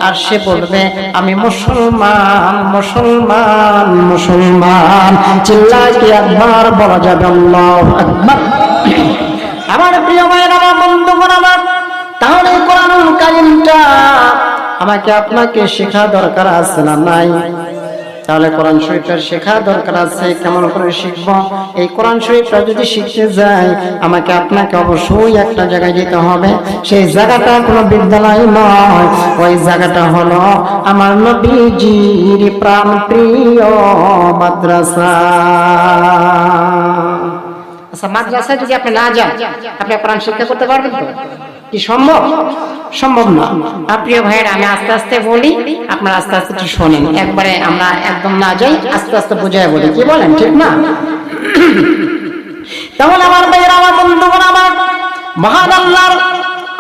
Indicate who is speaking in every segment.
Speaker 1: আর সে বলবে আমি মুসলমান মুসলমান মুসলমান, চিল্লায় কি একবার বলা যাবে আল্লাহু আকবার? আমার প্রিয় ভাইরা, আমার বন্ধুগণ আমার, তাহলে কোরআনুল কারীমটা আমাকে আপনাকে শেখা দরকার আছে না নাই? তাহলে কোরআন শরীফটা শেখা দরকার আছে। কেমন করে শিখবো? এই কোরআন শরীফটা যদি শিখতে যাই, আমাকে আপনাকে অবশ্যই একটা জায়গায় যেতে হবে। সেই জায়গাটা কোনো বিদ্যালয় নয়, ওই জায়গাটা হলো আমার নবীজির প্রাণ প্রিয় মাদ্রাসা। আচ্ছা, মাদ্রাসায় যদি আপনি না যান, আপনি কোরআন শিক্ষা করতে পারবেন তো? কি সম্ভব? সম্ভব না। প্রিয় ভাইয়েরা, আমি আস্তে আস্তে বলি, আপনারা আস্তে আস্তে একটু শোনেন। একবারে আমরা একদম না যাই, আস্তে আস্তে বুঝায় বলি, কি বলেন? ঠিক না? তাহলে আমার ভাইয়েরা, আমার বন্ধুগণ আমার, মহান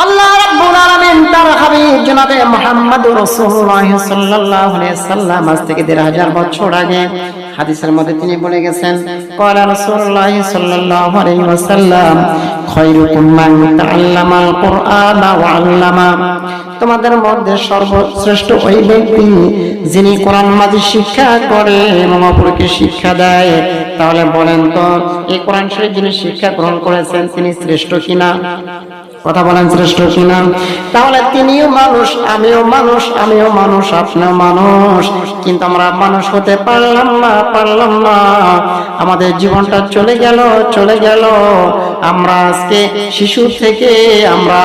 Speaker 1: আল্লাহ রাব্বুল আলামিন তার হাবিব জনাবে মুহাম্মদুর রাসূলুল্লাহ সাল্লাল্লাহু আলাইহি সাল্লাম আজ থেকে ১৫০০ বছর আগে হাদিসের মধ্যে তিনি বলে গেছেন, ক্বালা রাসূলুল্লাহ সাল্লাল্লাহু আলাইহি ওয়াসাল্লাম খায়রুকুম মান তাআল্লামাল কুরআনা ওয়া আল্লামা। তোমাদের মধ্যে সর্বশ্রেষ্ঠ ওই ব্যক্তি যিনি কোরআন মাজিদ শিক্ষা করে এবং অপরকে শিক্ষা দেয়। তাহলে বলেন তো, এই কোরআন শরীফ যিনি শিক্ষা গ্রহণ করেছেন তিনি শ্রেষ্ঠ কিনা? কথা বলেন, শ্রেষ্ঠ কিনা? তাহলে তিনিও মানুষ, আমিও মানুষ, আমিও মানুষ, আপনিও মানুষ, কিন্তু আমরা মানুষ হতে পারলাম না। আমাদের জীবনটা চলে গেল। আমরা আজকে শিশু থেকে আমরা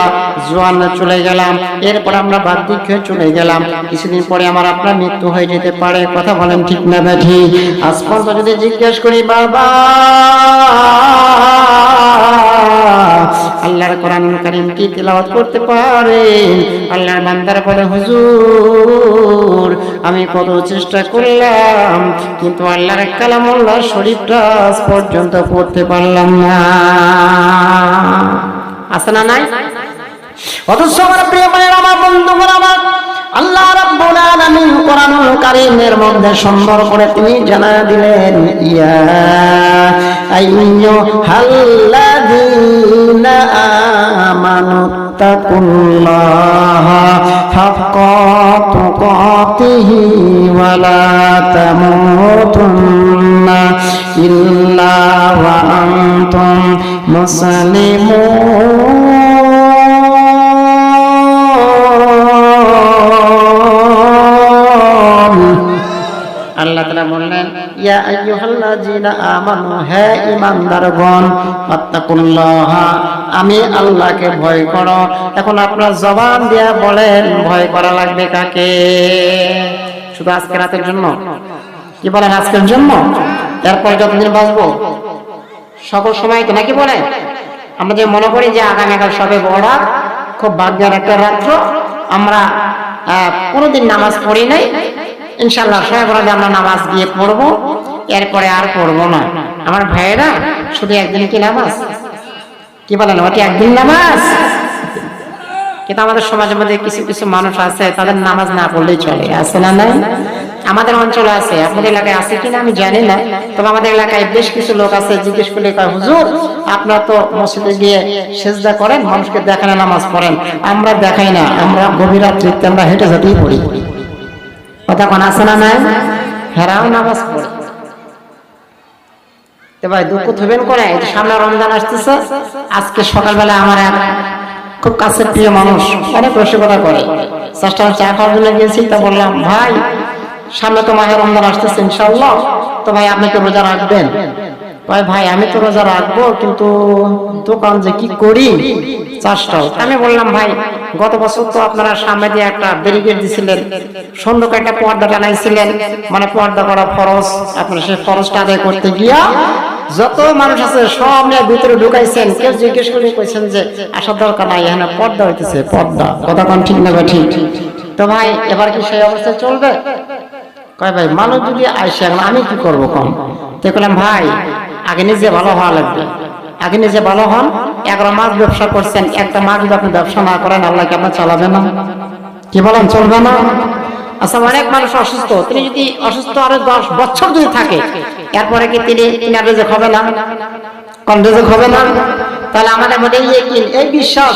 Speaker 1: জোয়ান চলে গেলাম, এরপর আমরা বার্ধক্য চলে গেলাম, কিছুদিন পরে আমার আপনার মৃত্যু হয়ে যেতে পারে। কথা বলেন, ঠিক না ব্যাঠি? আজ পর্যন্ত যদি জিজ্ঞেস করি, বাবা আল্লাহর কোরআনুল কারীম কি তিলাওয়াত করতে পারেন? আল্লাহর বান্দারা বলে, হুজুর আমি কত চেষ্টা করলাম, কিন্তু আল্লাহর কালামুল্লাহ শরীফটা আজ পর্যন্ত পড়তে পারলাম না। আছে না নাই? অথচ আমার প্রিয় ভাইয়েরা, আমার বন্ধুগণ আমার, আল্লাহ রাব্বুল আলামিন কোরআনুল কারীমের মধ্যে সুন্দর করে তিনি জানায়া দিলেন, ইয়া আইয়ুহাল্লাযীনা আমানু তাকুল্লাহা হাক্কা তুকাতিহি ওয়া লা তামুতুন্না ইল্লা ওয়া আনতুম মুসলিমুন। আল্লাহ তাআলা বললেন, ইয়া আইয়ুহাল্লাযীনা আমানু, হে ঈমানদারগণ, ফাত্তাকুল্লাহা, আমি আল্লাহকে ভয় করো। এখন আপনারা জবান দিয়া বলেন, ভয় করা লাগবে কাকে? শুধু আজকে রাতের জন্য? কি বলেন, আজকের জন্য? এরপর যতদিন বাঁচবো সকল সময় তো নাকি বলেন? আমরা যে মনে করি যে আগামীকাল সবে বরাত, খুব ভাগ্যের একটা রাত্র, আমরা কোনোদিন নামাজ পড়ি নাই, ইনশাআল্লাহ সবে বরাতে আমরা নামাজ গিয়ে পড়বো, এরপরে আর পড়বো না। আমার ভাইয়েরা, শুধু একদিন কি নামাজ? কি বলেন, ওটি একদিন নামাজ? কিন্তু আমাদের সমাজের মধ্যে কিছু কিছু মানুষ আছে, তাদের নামাজ না পড়লেই চলে। আছে না নাই? আমাদের অঞ্চলে আছে, আপনাদের এলাকায় আছে কিনা আমি জানি না, তবে আমাদের এলাকায় বেশ কিছু লোক আছে, জিজ্ঞেস করলে কয়, হুজুর আপনারা তো মসজিদে গিয়ে সেজদা করেন, মানুষকে দেখান নামাজ পড়েন। আমরা দেখাই না, আমরা গভীর রাত্রিতে আমরা হেঁটে যেতেই পড়ি। কথা কোন আছে না নাই? হেরাও নামাজ পড়ে। তো ভাই দুঃখ থবেন করে, সামনে রমজান আসতেছে। আজকে সকালবেলা আমার এক খুব কাছের প্রিয় মানুষ অনেক রসিকতা করে, চেষ্টা চা খাওয়ার জন্য গিয়েছি। তা বললাম, ভাই সামনে তো মাহে রমজান আসতেছে ইনশাআল্লাহ, তো ভাই আপনি তো রোজা রাখবেন? ভাই আমি তো রোজা রাখবো, কিন্তু দোকান যে কি করি চাষটাও। আমি বললাম, ভাই গত বছর তো আপনারা সামনে দিয়ে একটা ব্যারিকেড দিছিলেন, সুন্দর একটা পর্দা টানাইছিলেন, মানে পর্দা করা ফরজ, আপনারা সেই ফরজটা আদায় করতে গিয়া যত মানুষ আছে সব নিয়ে ভিতরে ঢুকাইছেন। কেউ জিজ্ঞেস করে কইছেন যে আসার দরকার নাই, এখানে পর্দা হইতেছে, পর্দা। কথা কোন ঠিক না? ঠিক। তো ভাই এবার কি সেই অবস্থায় চলবে? কয় ভাই মানুষ যদি আইসে, এখন আমি কি করবো কম? তো বললাম, ভাই আগে নিজে ভালো হওয়া লাগবে, আগে নিজে ভালো হন। 11 মাস ব্যবসা করছেন, একটা মাস যদি আপনি ব্যবসা না করেন, আল্লাহ কি আপনার চালাবে না? কি বলেন, চলবে না? আচ্ছা, অনেক মানুষ অসুস্থ, তিনি যদি অসুস্থ আরো 10 বছর যদি থাকে, এরপরে কি তিনি আর রেজেক হবে না? কোন রেজেক হবে না? তাহলে আমাদের মধ্যে এই বিশ্বাস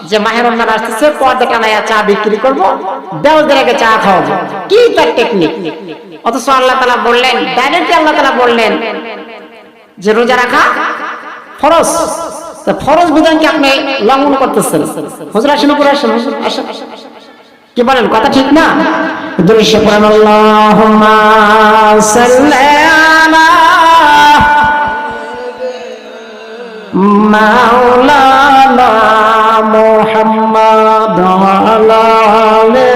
Speaker 1: যে মাহে রমজান আসতেছে, পর্দা টানায়া চা বিক্রি করবো, দেওয়ালদের আগে চা খাওয়াবো, কি তার টেকনিক। অথচ আল্লাহ তাআলা বললেন, ডাইরেক্টলি আল্লাহ তাআলা বললেন যে রোজা রাখা ফরজ। তো ফরজ বিধানকে আপনি লঙ্ঘন করতেছেন। হুজুর আসেন, উপরে আসেন, হুজুর আসেন। কি বলেন, কথা ঠিক না? দুরূদ পড়েন, আল্লাহুম্মা সাল্লি আলা মাওলানা মুহাম্মাদ ওয়া আলা আলি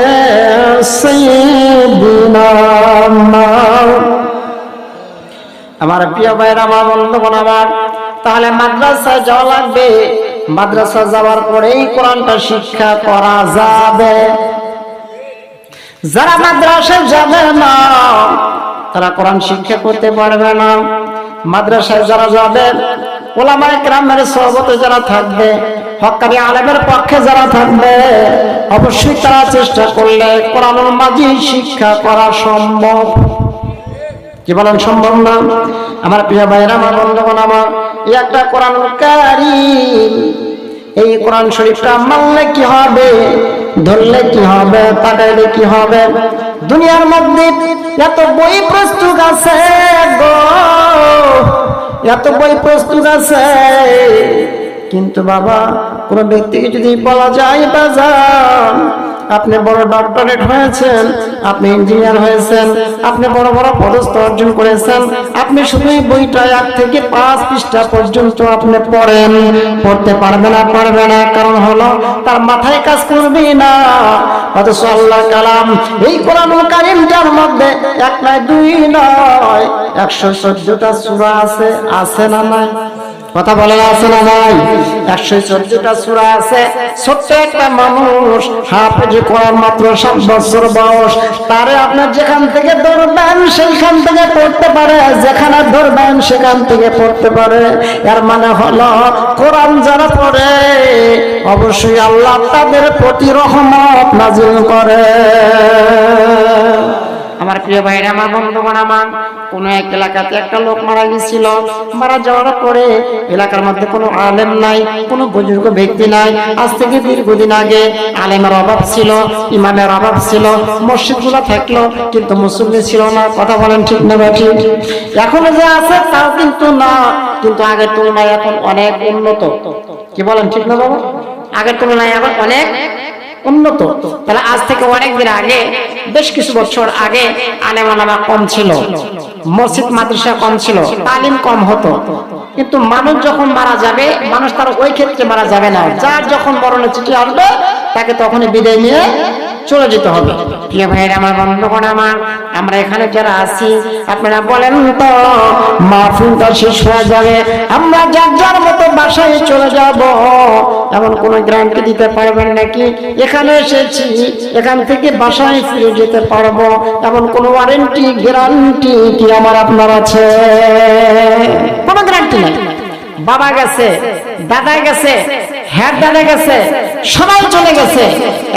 Speaker 1: সাইয়্যিদিনা। আমার প্রিয় ভাইরা, আমার বন্ধুগণ, আমার তাহলে মাদ্রাসায় যাওয়া লাগবে। মাদ্রাসা যাওয়ার পরেই কোরআনটা শিক্ষা করা যাবে। যারা মাদ্রাসায় যাবে না তারা কোরআন শিক্ষা করতে পারবে না। মাদ্রাসায় যারা যাবে, উলামায়ে কেরামের সোহবতে যারা থাকবে, হক্কানি আলেমের পক্ষে যারা থাকবে, অবশ্যই তারা চেষ্টা করলে কোরআনুল মাজিদ শিক্ষা করা সম্ভব। কি বলেন, সম্ভব না? আমার প্রিয় ভাইরা, আমার বন্ধুগণ, আমার এই একটা কোরআনুল কারীম, এই কোরআন শরীফটা মানলে কি হবে, ধরলে কি হবে, পাঠাইলে কি হবে? দুনিয়ার মধ্যে এত বই প্রস্তুত আছে গো, এত বই প্রস্তুত আছে, কিন্তু বাবা কোন ব্যক্তিকে যদি বলা যায়, বাজান আপনি বড় ডক্টরেট হয়েছেন, আপনি ইঞ্জিনিয়ার হয়েছেন, আপনি বড় বড় পদস্থ অর্জন করেছেন, আপনি শুধু এই বইটা 1 থেকে 5 পৃষ্ঠা পর্যন্ত আপনি পড়েন, পড়তে পারবে না, পারবে না। কারণ হলো তার মাথায় কাজ করবে না। অথচ আল্লাহ কালাম এই কোরআনুল কারীমটার মধ্যে 1 নয় 2 নয় 114টা সূরা আছে, আছে না নাই? কথা বলে, আছে না নাই? 114টা সূরা আছে। ছোট্ট একটা মানুষ হাফেজে কোরআন, মাত্র 7 বছর বয়স, তারে আপনার যেখান থেকে ধরবেন সেইখান থেকে পড়তে পারে, যেখানে ধরবেন সেখান থেকে পড়তে পারে। এর মানে হলো কোরআন যারা পড়ে অবশ্যই আল্লাহ তাদের প্রতি রহমত নাজিল করে। আমার প্রিয় ভাইরা, আমার বন্ধুগণ, আমার কোন এক এলাকাতে একটা লোক মারা গেছিল। মারা যাওয়ার পরে এলাকার মধ্যে কোনো আলেম নাই, কোনো বুজুর্গ ব্যক্তি নাই। আজ থেকে দীর্ঘদিন আগে আলেমের অভাব ছিল, ইমামের অভাব ছিল, মসজিদগুলো থাকলো কিন্তু মুসল্লি ছিল না। কথা বলেন, ঠিক না ভাই? ঠিক। এখনো যে আছে তাও কিন্তু না, কিন্তু আগের তুলনায় এখন অনেক উন্নত। কি বলেন, ঠিক না বাবা? আগের তুলনায় এখন অনেক উন্নত। তাহলে আজ থেকে অনেক দিন আগে, বেশ কিছু বছর আগে আলেম ওলামা কম ছিল, মসজিদ মাদ্রাসা কম ছিল, তালিম কম হতো। কিন্তু মানুষ যখন মারা যাবে, মানুষ তার ওই ক্ষেত্রে মারা যাবে না, যার যখন মরণের চিঠি আসবে তাকে তখনই বিদায় নিয়ে চলে যেতে হবে। প্রিয় ভাইয়ের, আমার বন্ধুগণ, আমার আমরা এখানে যারা আছি, আপনারা বলেন তো মাহফিলটা শেষ হয়ে যাবে, আমরা যার যার মতো বাসায় চলে যাব, এমন কোন গ্যারান্টি দিতে পারবেন নাকি? এখানে এসেছি, এখান থেকে বাসায় ফিরে যেতে পারবো, এমন কোন ওয়ারেন্টি, গ্যারান্টি কি আমার আপনার আছে? কোনো গ্যারান্টি নাই। বাবা গেছে, দাদা গেছে, হ্যাঁ দাদা গেছে, সবাই চলে গেছে।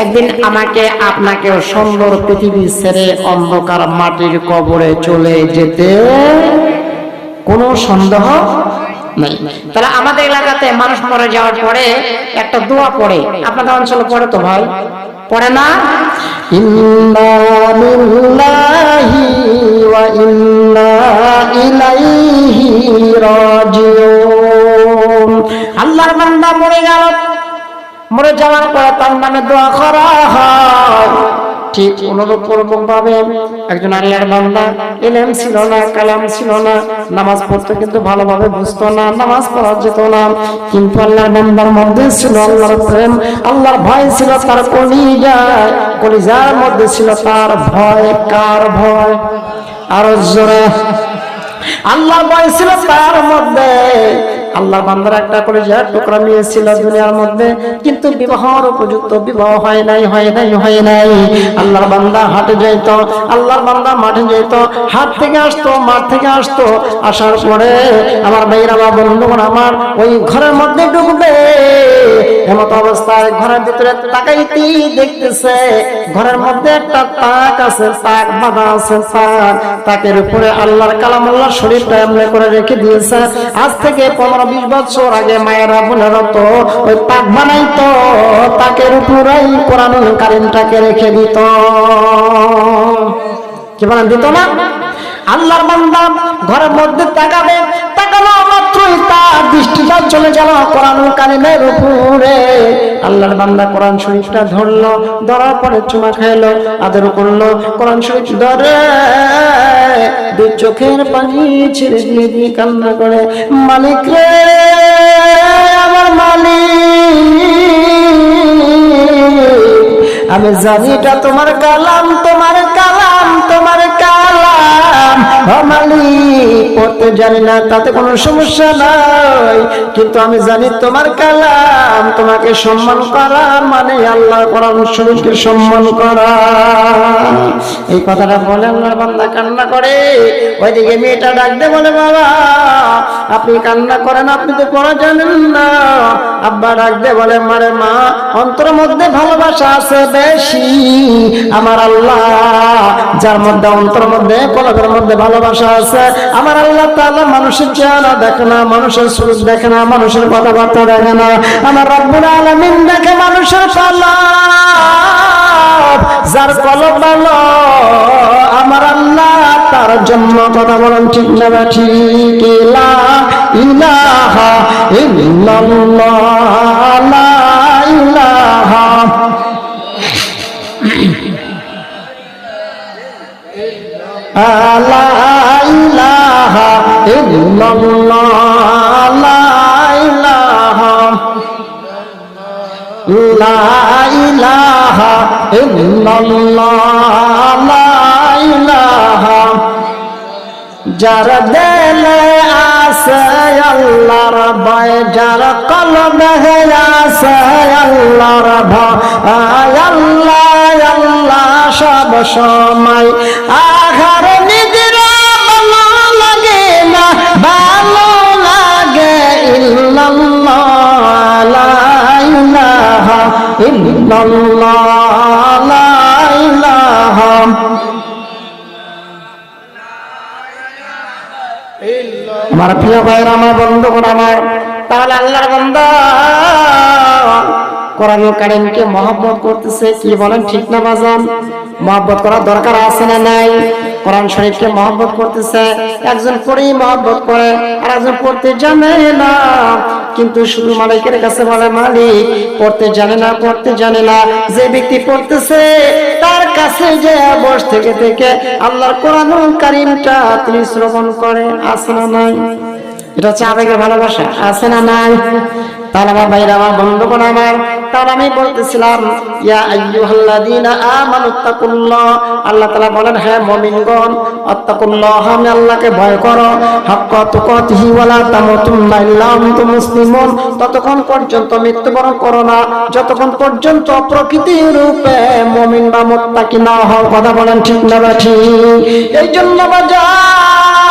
Speaker 1: একদিন আমাকে আপনাকেও সুন্দর পৃথিবী ছেড়ে অন্ধকার মাটির কবরে চলে যেতে কোনো সন্দেহ নাই। তাহলে আমাদের এলাকাতে মানুষ মরে যাওয়ার পরে একটা দোয়া পড়ে, আপনাদের অঞ্চলে পড়ে তো ভাই? পড়ে না? ইন্না লিল্লাহি ওয়া ইন্না ইলাইহি রাজিউন। আল্লাহর বান্দা মরে গেল, মরে যাওয়ার পরে তার নামে দোয়া করা হয়। ঠিক অনুরূপ ভাবে একজন আল্লাহর বান্দা, ইলম ছিল না, কালাম ছিল না, নামাজ পড়তে কিন্তু ভালোভাবে বুঝতো না, নামাজ পড়া যেত না, কিন্তু আল্লাহর বান্দার মধ্যে ছিল আল্লাহর প্রেম, আল্লাহর ভয় ছিল তার কলিজায়, কলিজার মধ্যে ছিল তার ভয়। কার ভয়? আরো জোরে। আল্লাহর ভয় ছিল তার মধ্যে। আল্লাহর বান্দার একটা করে যে টুকরা মেয়ে ছিল দুনিয়ার মধ্যে, কিন্তু বিবাহের উপযুক্ত বিবাহ হয় নাই। আল্লাহর বান্দা হাটে যাইতো, আল্লাহর বান্দা মাঠে যাইত, হাট থেকে আসতো, মাঠ থেকে আসতো, আসার পরে আমার ভাইরা, আমার বন্ধুগণ, আমার ওই ঘরের মধ্যে ঢুকবে, এমত অবস্থায় ঘরের ভিতরে তাকাইতেই দেখতেছে ঘরের মধ্যে একটা তাক আছে, তাক বাঁধা আছে, তাকের উপরে আল্লাহর কালাম, আল্লাহর শরীফটা এমনি করে রেখে দিয়েছে। আজ থেকে 15 15-20 বছর আগে মায়েরা বোনের তো ওই পাক বানাইতো, পাকের উপরেই কোরআনুল কারীমটাকে রেখে দিত। কি বলেন, দিত না? আল্লাহর বান্দা ঘরের মধ্যে তাকাবে, তাকানো মাত্রই তার দৃষ্টিটা চলে গেল কোরআনুল কারীমের উপরে। আল্লাহর বান্দা কোরআন শরীফটা ধরলো, ধরার পরে চুমা খাইলো, আদর করলো, কোরআন শরীফ ধরে দুই চোখের পানি ছেড়ে দিয়ে কান্না করে, মালিক রে আমার মালিক, আমি জানি এটা তোমার কালাম, তোমার কালাম, তোমার কালাম। মালিক পড়তে জানি না, তাতে কোনো সমস্যা নাই, কিন্তু আমি জানি তোমার কালাম, তোমাকে সম্মান করা মানে আল্লাহ কোরআন শরীফকে সম্মান করা। এই কথাটা বলে আল্লাহর বান্দা কান্না করে। ওইদিকে মেয়েটা ডাক দিয়ে বলে, বাবা আপনি কান্না করেন, আপনি তো পড়া জানেন না। আব্বা ডাক দিয়ে বলে, মারে মা, অন্তরের মধ্যে ভালোবাসা আছে বেশি। আমার আল্লাহ যার মধ্যে অন্তরের মধ্যে কলবের মধ্যে ভালোবাসা আছে, আমার আল্লাহ তাআলা মানুষের চেহারা দেখে না, মানুষের সুরূপ দেখে না, মানুষের কথাবার্তা দেখে না। আমার রব্বুল আলামিন দেখে মানুষের কলব, যার কলব ভালো আমার আল্লাহ তার জন্য কথা বলেন ঠিক না ঠিক? লা ইলাহা ইল্লাল্লাহ, লা ইলাহা লা ইলাহা ইল্লাল্লাহ, লা ইলাহা লা ইলাহা ইল্লাল্লাহ, লা ইলাহা। যার দিলে আছে আল্লাহর ভয়, যার কলবে আছে আল্লাহর ভয়, আল্লাহ আল্লাহ সব সময়। আহার নিদ্রা ভালো লাগে না, ভালো লাগে ইল্লাল্লাহ, লা ইলাহা ইল্লাল্লাহ, লা ইলাহা। আমার প্রিয় ভাইরা, আমার বন্ধুগণ আমার, তাহলে আল্লাহর বান্দা কোরআনুল কারীমকে মহব্বত করতেছে, কি বলেন ঠিক না বাজান? মহব্বত করার দরকার আছে না নাই? কোরআন শরীফকে মহব্বত করতেছে, একজন পড়েই মহব্বত করে আর একজন পড়তে জানে না, কিন্তু শুধু মালিকের কাছে বলে, মালিক পড়তে জানে না, পড়তে জানে না। যে ব্যক্তি পড়তেছে তার কাছে যে বসে থেকে থেকে আল্লাহর কোরআনুল কারীমটা তিনি শ্রবণ করে, আছে না নাই? এটা হচ্ছে আবেগের ভালোবাসা, আছে না নাই? তাহলে আমার ভাইরা, আমার বন্ধুগণ আমার, তাহলে আমি বলতেছিলাম, ইয়া আইয়ুহাল্লাযীনা আমানুত্তাকুল্লাহ, আল্লাহ তাআলা বলেন, হ্যাঁ মুমিনগণ, আত্তাকুল্লাহ, আমি আল্লাহকে ভয় করো, হাক্কা তুকাতিহি ওয়া লা তামুতুন্না ইল্লা আনতুম মুসলিমুন, ততক্ষণ পর্যন্ত মৃত্যুবরণ করো না যতক্ষণ পর্যন্ত প্রকৃতি রূপে মুমিন বা মুত্তাকি না হও। কথা বলেন ঠিক না ঠিক? এই জন্য বাজার,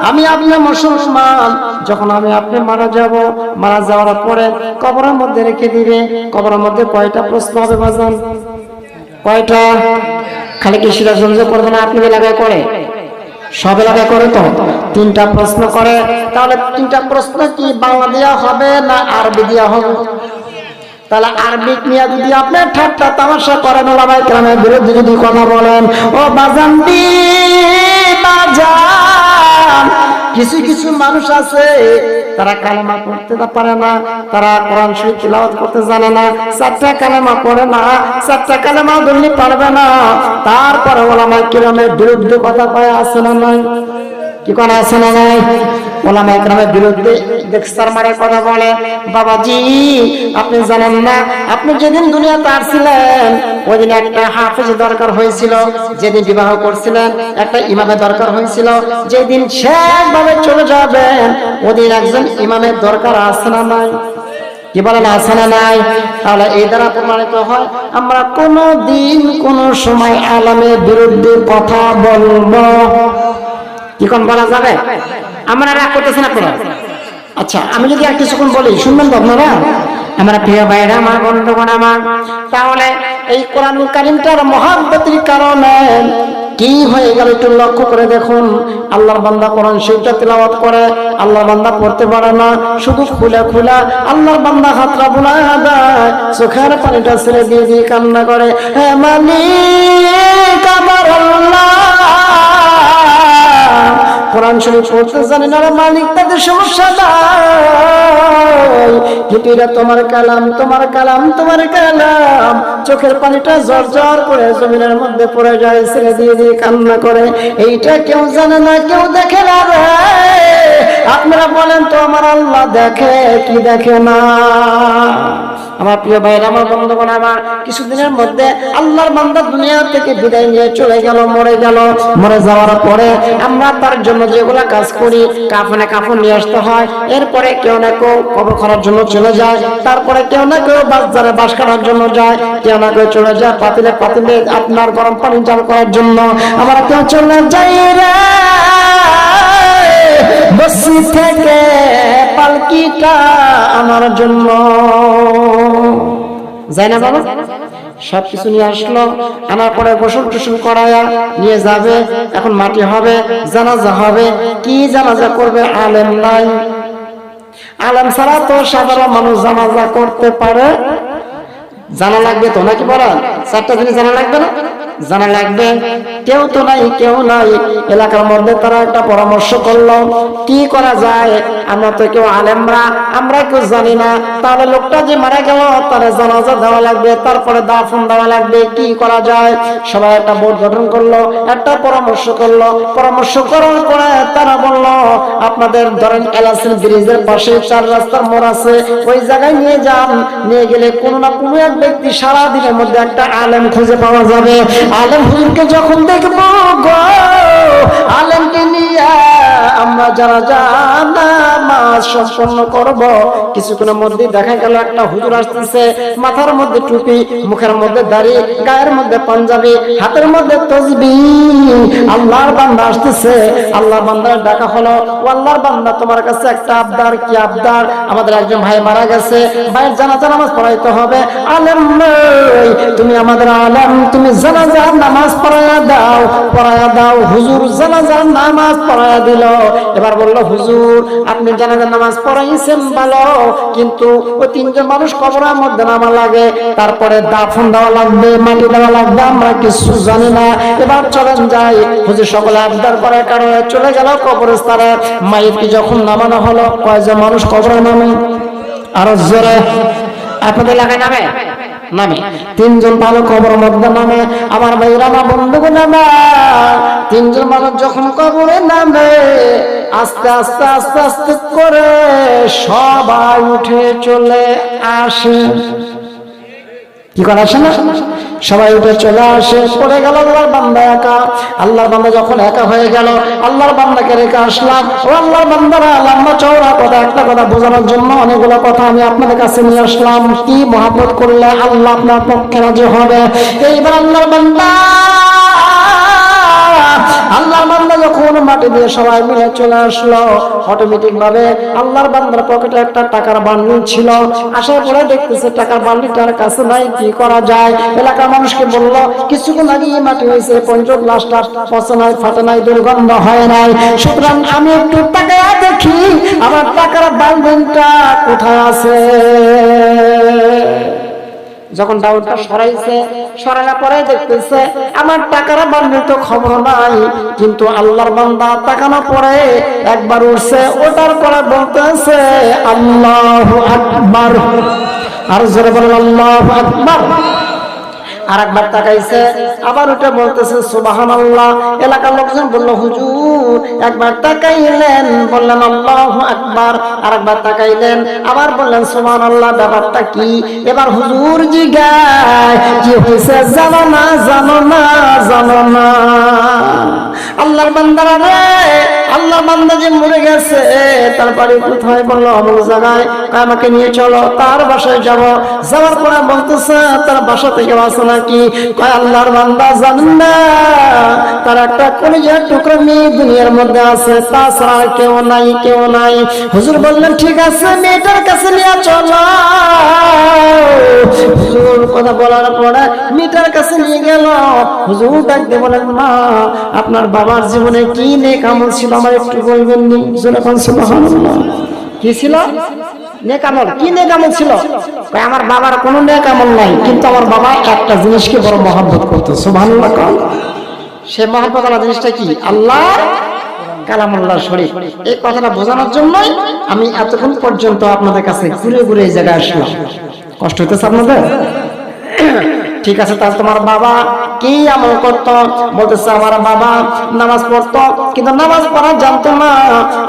Speaker 1: আমি আপনি মুসলমান, যখন আমি আপনি মারা যাব, মারা যাওয়ার পরে কবরের মধ্যে রেখে দিবে, কবরের মধ্যে কয়টা প্রশ্ন হবে বাজান? কয়টা? খালি কি সিরাজগঞ্জ করবে না, আপনি এলাকায় করে? সব এলাকায় করে তো? 3টা প্রশ্ন করে। তাহলে 3টা প্রশ্ন কি বাংলা দেওয়া হবে না আরবি দেওয়া হবে? তাহলে আরবিক নিয়ে যদি আপনি ঠাট্টা তামাশা করেন, ওলামায়ে কেরামের বিরুদ্ধে যদি কথা বলেন, ও বাজান দি বাজান, কিছু কিছু মানুষ আছে তারা কালেমা পড়তে পারে না, তারা কোরআন শরীফ তিলাওয়াত করতে জানে না, 4টা কালেমা পড়ে না, 4টা কালেমা ধরলে পারবে না, তারপরে ওলামায়ে কেরামের বিরুদ্ধে কথা কয়, আছে না নাই? কি কোন আছে না নাই? ওলামায়ে কেরামের বিরুদ্ধে দেখসার মারে কথা বলে। বাবাজি আপনি জানেন না, আপনি যেদিন দুনিয়াতে আসছিলেন ওই দিন একটা হাফেজ দরকার হয়েছিল, যেদিন বিবাহ করছিলেন একটা ইমামের দরকার হয়েছিল, যেদিন শেষভাবে চলে যাবেন ওদিন একজন ইমামের দরকার আছে না নাই? কি বলেন, আছে না নাই? তাহলে এই দ্বারা প্রমাণিত হয় আমরা কোনো দিন কোনো সময় আলেমের বিরুদ্ধে কথা বলবো। কি কোন বলা যাবে? আমরা রাগ করতেছেন আপনারা? আচ্ছা, আমি যদি আর কিছুক্ষণ বলি শুনবেন তো আপনারা? আমার প্রিয় ভাইরা, আমার বন্ধুগণ আমার, তাহলে এই কোরআনুল কারীমটার মহব্বতের কারণে কি হয়ে গেল একটু লক্ষ্য করে দেখুন। আল্লাহর বান্দা কোরআন শরীফটা তেলাওয়াত করে, আল্লাহর বান্দা পড়তে পারে না, শুধু খুলে খুলে আল্লাহর বান্দা হাতটা বুলায়া দেয়, চোখের পানিটা ছেড়ে দিয়ে দিয়ে কান্না করে, হে মালিক আমার আল্লাহ, কোরআন শরীফ পড়তে জানি না মালিক, তাদের সমস্যা নাই, কিন্তু এটা তোমার কালাম, তোমার কালাম, তোমার কালাম। চোখের পানিটা জর জর করে জমিনের মধ্যে পড়ে যায়, ছেড়ে দিয়ে দিয়ে কান্না করে। এইটা কেউ জানে না, কেউ দেখে না রে। আপনারা বলেন তো আমার আল্লাহ দেখে কি দেখে না? আমার প্রিয় ভাইরা, আমার বন্ধুগণ, আমার কিছুদিনের মধ্যে আল্লাহর বান্দা দুনিয়া থেকে বিদায় নিয়ে চলে গেল, মরে গেল। মরে যাওয়ার পরে আমরা তার জন্য যেগুলা কাজ করি, কাফনে কাফন নিয়ে আসতে হয়, এরপরে কেউ না কেউ কবর করার জন্য চলে যায়, তারপরে কেউ না কেউ বাজারে বাস করার জন্য যায়, কেউ না কেউ চলে যায় পাতিলে পাতিলে আপনার গরম পানি জাল করার জন্য। আমরা কেউ চলে যাই রে বসি থেকে পালকিটা আমার জন্য যায় না বাবা? সবকিছু নিয়ে আসলো, আনার পরে গোসল টোসল করায়া নিয়ে যাবে। এখন মাটি হবে, জানাজা হবে। কি জানাজা করবে? আলেম নাই। আলেম ছাড়া তো সাধারণ মানুষ জানাজা করতে পারে? জানা লাগবে তো, নাকি বলেন? চারটা জিনিস জানা লাগবে না? জানা লাগবে। কেউ তো নাই, কেউ নাই। এলাকার মধ্যে তারা একটা পরামর্শ করলো, কি করা যায়? আমরা তো কেউ আলেমরা, আমরা কেউ জানি না। তাহলে লোকটা যে মারা গেল তার জানাজা দেওয়া লাগবে, তারপরে দাফন দেওয়া লাগবে। কি করা যায়? সবাই একটা বোর্ড গঠন করলো, একটা পরামর্শ করলো। পরামর্শ করার পরে তারা বললো, আপনাদের ধরেন এলাসিন ব্রিজের পাশে 4 রাস্তার মোড় আছে, ওই জায়গায় নিয়ে যান। নিয়ে গেলে কোনো না কোনো এক ব্যক্তি সারা দিনের মধ্যে একটা আলেম খুঁজে পাওয়া যাবে। আলেম হুজুরকে যখন দেখবো গো, আলেমকে নিয়ে আমরা যারা নামাজ সম্পন্ন করব, কিছুক্ষণের মধ্যে দেখা গেল একটা হুজুর আসতেছে, মাথার মধ্যে টুপি, মুখের মধ্যে দাড়ি, গায়ের মধ্যে পাঞ্জাবি, হাতের মধ্যে তাসবিহ। আল্লাহর বান্দা আসতেছে। আল্লাহর বান্দার ডাকা হলো, ও আল্লাহর বান্দা, তোমার কাছে একটা আবদার। কি আবদার? আমাদের একজন ভাই মারা গেছে, ভাইয়ের জানাজা নামাজ পড়াইতে হবে। আলেম নই, তুমি আমাদের আলেম, তুমি জানাজার নামাজ পড়ায়া দাও, পড়ায়া দাও। হুজুর জানাজার নামাজ পড়ায়া দিল। এবার বলল, হুজুর আপনি জানাজার নামাজ পড়াইছেন ভালো, কিন্তু ওই 3 জন মানুষ কবরের মধ্যে নামা লাগে, তারপরে দাফন দেওয়া লাগবে, মাটি দেওয়া লাগবে, আমরা কিছু জানি না। এবার চলেন যাই। হুজুর সকলে আবদার করার কারণে চলে গেল কবরস্থানে। মাইকে যখন নামানো হলো, কয়জন মানুষ কবরে নামে? আরো জোরে। আপনাদের এলাকায় নামে? নামে। 3 জন ভালো কবর মধ্যে নামে। আমার ভাইরা, আমার বন্ধুগণ, আমার 3 জন মানুষ যখন কবরে নামে, আস্তে আস্তে আস্তে আস্তে করে সবাই উঠে চলে আসে। কি করে আসে না? সবাই উঠে চলে আসে। পড়ে গেল আল্লাহর বান্দা একা। আল্লাহর বান্দা যখন একা হয়ে গেল, আল্লাহর বান্দাকে রেখে আসলাম। ও আল্লাহর বান্দারা, লম্বা চওড়া কথা, একটা কথা বোঝানোর জন্য অনেকগুলো কথা আমি আপনাদের কাছে নিয়ে আসলাম। কি মহব্বত করলে আল্লাহ আপনার পক্ষে রাজি হবে। এইবার আল্লাহর বান্দা, আল্লাহর বান্দা যখন মাটি দিয়ে সবাই মিলে চলে আসলো, অটোমেটিক ভাবে আল্লাহর বান্দার পকেটে একটা টাকার বান্ডিল ছিল। আসার পরে দেখতেছে টাকার বান্ডিলটার কাছে নাই। কি করা যায়? এলাকার মানুষকে বললো, কিছুক্ষণ আগে মাটি হয়েছে, পঞ্চক লাশটা পচে নাই, ফাটে নাই, দুর্গন্ধ হয় নাই, সুতরাং আমি একটু টাকা দেখি আমার টাকার বান্ডিলটা কোথায় আছে। যখন ডাউনটা সরাইছে, সরানোর পরে দেখতেছে আমার টাকার বান্ডিল তো খবর নাই। কিন্তু আল্লাহর বান্দা তাকানোর পরে একবার উঠছে, ওটার পরে বলতেছে আল্লাহু আকবার। আর জোরে বলেন আল্লাহু আকবার। আর একবার তাকাইছে, আবার ওটা বলতেছে সুবহানাল্লাহ। এলাকার লোকজন বলল, হুজুর একবার তাকাইলেন, বললেন আল্লাহু আকবার। আর একবার তাকাইলেন, আবার বললেন সুবহানাল্লাহ। ব্যাপারটা কি? এবার হুজুর জিজ্ঞাসা, কি হয়েছে? জানো না, জানো না, জানো না? আল্লাহর বান্দারা রে, আল্লাহর বান্দা যে মরে গেছে তার বাড়ি কোথায়? বললো অমুক জায়গায়। আমাকে নিয়ে চলো, তার বাসায় যাব। যাওয়ার পরে বলতেছে তার বাসা থেকে আসে নাকি? আল্লাহর বান্দা জানেন না, তার একটা কলিজার টুকরা মেয়ে দুনিয়ার মধ্যে আছে, তাছাড়া কেউ নাই, কেউ নাই। হুজুর বললেন ঠিক আছে, মেয়েটার কাছে নিয়ে চলো। হুজুর কথা বলার পরে মেয়েটার কাছে নিয়ে গেল। হুজুর ডাকতে বলেন, মা আপনার বাবার জীবনে কি নেক আমল ছিল আমার একটু বলবেন নি? যখন সুবহানাল্লাহ, কি ছিল নেক আমল? কি নেক আমল ছিল? আমার বাবার কোনো নেক আমল নাই, কিন্তু আমার বাবা একটা জিনিসকে বড় মহব্বত করতো। সুবহানাল্লাহ। সে মহব্বত আল্লাহ জিনিসটা কি? আল্লাহ কালামুল্লাহ শরীফ। এই কথাটা বোঝানোর জন্যই আমি এতক্ষণ পর্যন্ত আপনাদের কাছে ঘুরে ঘুরে এই জায়গায় আসলাম। কষ্ট হইতেছে আপনাদের? ঠিক আছে, তাহলে তোমার বাবা কি আমল করতো? বলতেছে আমার বাবা নামাজ পড়তো, কিন্তু নামাজ পড়া জানতো না।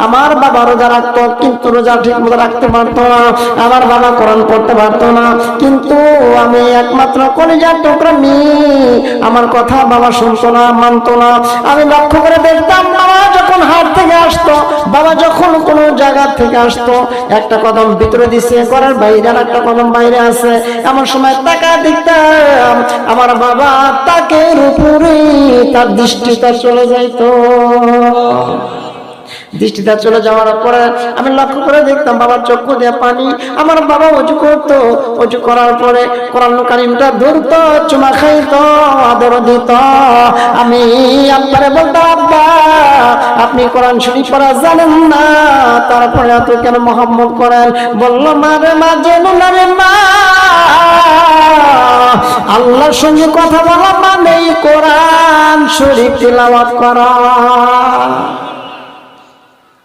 Speaker 1: আমার বাবা রোজা রাখতো, কিন্তু রোজা ঠিক মতো রাখতে পারতো না। আমার বাবা কোরআন পড়তে পারতো না, কিন্তু আমি একমাত্র কলিজার টুকরা মেয়ে, আমার কথা বাবা শুনতো না, মানতো না। আমি লক্ষ্য করে দেখতাম, বাবা যখন হাট থেকে আসতো, বাবা যখন কোনো জায়গা থেকে আসতো, একটা কদম ভিতরে দিছে, ঘরের বাইরে একটা কদম বাইরে আছে, এমন সময় টাকা দেখতাম আমার বাবা তাকে উপরে তার দৃষ্টিটা চলে যাইতো। দৃষ্টিটা চলে যাওয়ার পরে আমি লক্ষ্য করে দেখতাম বাবার চক্ষু দিয়ে পানি। আমার বাবা ওযু করতো, ওযু করার পরে কোরআন কারীমটা ধরতো, চুমা খাইতো, আদর দিত। আমি আব্বারে বলতাম, আব্বা আপনি কোরআন শরীফ পড়া জানেন না, তারপরে এত কেন মহব্বত করেন? বললো, মা রে মা, জানো না রে মা, আল্লাহর সঙ্গে কথা বলা মানে কোরআন শরীফ তিলাওয়াত করা।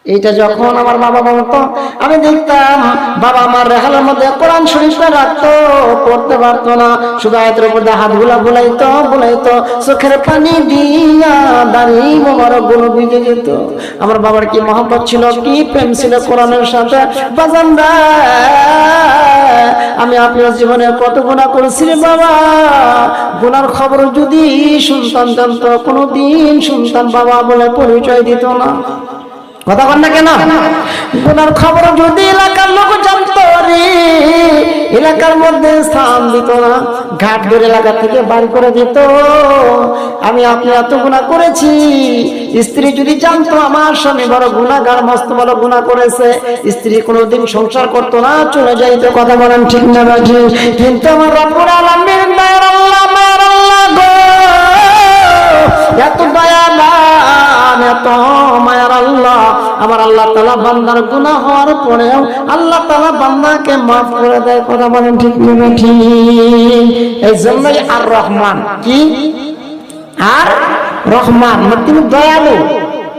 Speaker 1: এইটা যখন আমার বাবা বলতো, আমি দেখতাম বাবা আমার রেহালের মধ্যে কোরআন শরীফটা রাখতো, পড়তে পারতো না, শুধু আয়াতের উপর দিয়ে হাতগুলা বুলাইতো বুলাইতো, চোখের পানি দিয়া দাঁড়ি মোবারক গুলো ভিজে যেত। আমার বাবার কি মহব্বত ছিল, কি প্রেম ছিল কোরআনের সাথে। বাজানরা, আমি আপনার জীবনে কত গুনাহ করেছি রে বাবা, গুনার খবর যদি শুনতাম জানতো, কোনোদিন শুনতাম বাবা বলে পরিচয় দিত না। কথা বল না কেন? গুনার খবর যদি এলাকার লোক জানতো, রে এলাকার মধ্যে স্থান দিত না, ঘাট ধরে এলাকা থেকে বাড়ি করে দিত। আমি আপনি এত গুনাহ করেছি, স্ত্রী যদি জানতো আমার স্বামী বড় গুনাহগার, মস্ত বড় গুনাহ করেছে, স্ত্রী কোনোদিন সংসার করতো না, চলে যাইতো। কথা বলেন ঠিক না বাজি? কিন্তু আমার রব্বুল আলামিন দয়ার আল্লাহ, মায়ের আল্লাহ গো, এত দয়াবান, এত মায়ার আল্লাহ। আমার আল্লাহ তাআলা বান্দার গুনাহ হওয়ার পরেও আল্লাহ তাআলা বান্দাকে maaf করে দেয়। কথা বলেন ঠিক না ঠিক? এই জন্যই আর রহমান, কি আর রহমান, তিনি দয়ালু,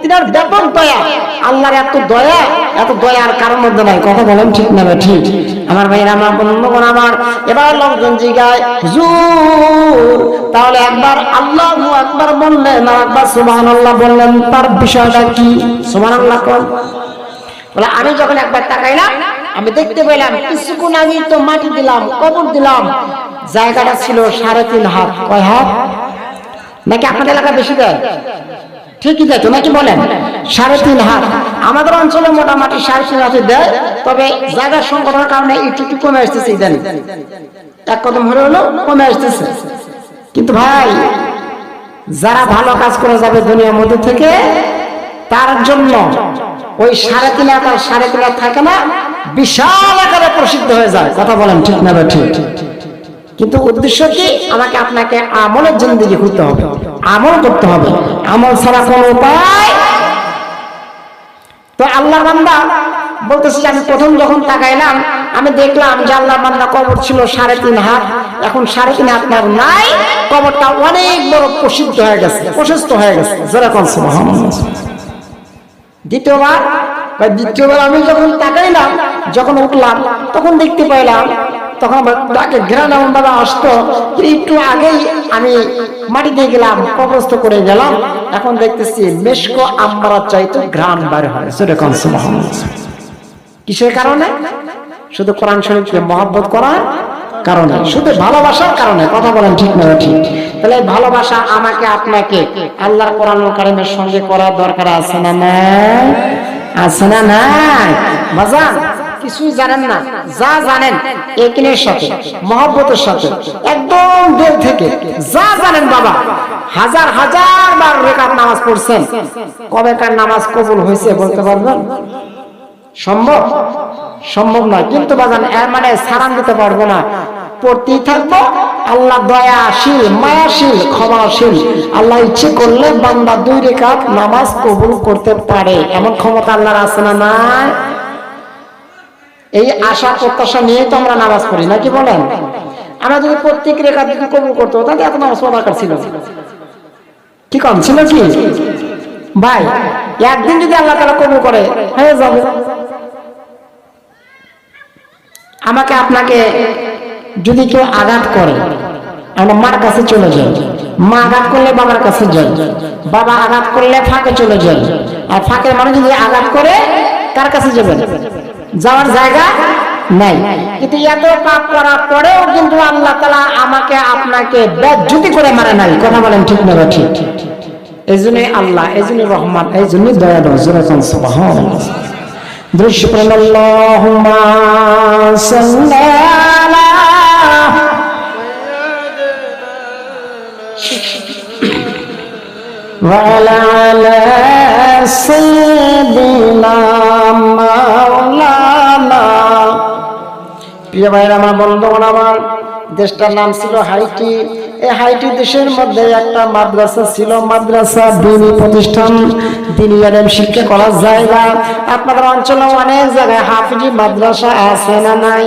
Speaker 1: তিনার ব্যাপক দয়া। আল্লাহর এত দয়া, এত দয়ার কারণ মধ্যে নাই। কথা বলেন ঠিক না ঠিক? আমার ভাইরা, আমার বন্ধুগণ, আমার এবার লোকজন জিগায়, হুজুর তাহলে একবার আল্লাহু আকবার বললেন আর একবার সুবহানাল্লাহ বললেন, তার বিষয়টা কি? সুবহানাল্লাহ কোন? বলে আমি যখন একবার তাকাইলাম, আমি দেখতে পেলাম কিছুক্ষণ আগে তো মাটি দিলাম, কবর দিলাম, জায়গাটা ছিল 3.5 হাত। কয় হাত? নাকি আপনাদের এলাকা বেশি দেয়? ঠিকই দেয় তো নাকি বলেন? 3.5 হাত। আমাদের অঞ্চলে মোটামুটি 3.5 হাতে দেয়, তবে জায়গার সংকটের কারণে একটু কমে আসতেছে। ইদানিং এক কদম হলে হলো কমে আসতেছে। কিন্তু ভাই, যারা ভালো কাজ করে যাবে দুনিয়ার মধ্যে থেকে, তার জন্য ওই 3.5 হাত আর 3.5 হাত থাকে না, বিশাল আকারে প্রসিদ্ধ হয়ে যায়। কথা বলেন ঠিক না ঠিক? কিন্তু উদ্দেশ্য কি? আমাকে আপনাকে আমলের জিন্দেগি করতে হবে, আমল করতে হবে, আমল ছাড়া কোনো উপায়। তো আল্লাহর বান্দা বলতেছি, আমি প্রথম যখন তাকাইলাম, আমি দেখলাম যে আল্লাহর বান্দা কবর ছিল 3.5 হাত। এখন 3.5 হাত নাই, কবরটা অনেক বড় প্রসিদ্ধ হয়ে গেছে, প্রশস্ত হয়ে গেছে। যেরকম সুবহানাল্লাহ। দ্বিতীয়বার আমি যখন তাকাইলাম, যখন উঠলাম, তখন দেখতে পাইলাম, তখন তাকে ঘেরান এমন ভাবে আসতো, একটু আগেই আমি মাটি দিয়ে গেলাম, কবরস্থ করে গেলাম, এখন দেখতেছি মেশক আম্বারা চাইতে ঘ্রাণ বার হয়। সেরকম সুবহানাল্লাহ। কিসের কারণে? শুধু কোরআন শরীফকে মহব্বত করার কারণে, শুধু ভালোবাসার কারণে। কথা বলেন ঠিক না ঠিক? তাহলে ভালোবাসা আমাকে আপনাকে আল্লাহর কোরআনুল কারীমের সঙ্গে করার দরকার আছে না নাই? আছে না নাই? বাজান কিছুই জানেন না, যা জানেন একিনের সাথে মহব্বতের সাথে একদম দিল থেকে যা জানেন বাবা, হাজার হাজার বার রাকাত নামাজ পড়ছেন, কবেকার নামাজ কবুল হয়েছে বলতে পারবেন? সম্ভব? সম্ভব নয়। কিন্তু বাজান এর মানে সারান দিতে পারবো না, পড়তেই থাকবো। আল্লাহ দয়াশীল, মায়াশীল, ক্ষমাশীল। আল্লাহ ইচ্ছে করলে বান্দা 2 রাকাত নামাজ কবুল করতে পারে, এমন ক্ষমতা আল্লাহর আছে না নাই? এই আশা প্রত্যাশা নিয়ে তো আমরা নামাজ পড়ি, নাকি বলেন? আমরা যদি প্রত্যেক রাকাত যদি কবুল করতে তাহলে এত নামাজ পড়া দরকার ছিল কি? কম ছিল কি ভাই? একদিন যদি আল্লাহ তাআলা কবুল করে হয়ে যাবে। আমাকে আপনাকে যদি কেউ আঘাত করে, আমরা মার কাছে চলে যাই, মা আঘাত করলে বাবার কাছে যাই, বাবা আঘাত করলে ফাঁকে চলে যাই, আর ফাঁকের মানুষ যদি আঘাত করে কার কাছে যাবেন? যাওয়ার জায়গা নাই। কিন্তু এত পাপ করার পরেও কিন্তু আল্লাহ তাআলা আমাকে আপনাকে বেজ্জতি করে মারে নাই। কথা বলেন ঠিক না ঠিক? এই জন্যই আল্লাহ, এই জন্যই রহমান, এই জন্যই দয়ালু। সুবহানাল্লাহ। দৃশ্যপরণ আল্লাহুম্মা সাল্লি আলা ওয়া আলা সাইয়্যিদিনা মাওলানা। প্রিয় ভাইরা আমার, বন্ধুগণ আমার, দেশটার নাম ছিল হাইটি। এই হাইটি দেশের মধ্যে একটা মাদ্রাসা ছিল, মাদ্রাসা দ্বীনি প্রতিষ্ঠান, দ্বীনি আলেম শিক্ষা করার জায়গা। আপনাদের অঞ্চলে অনেক জায়গায় হাফিজি মাদ্রাসা আছে না নাই?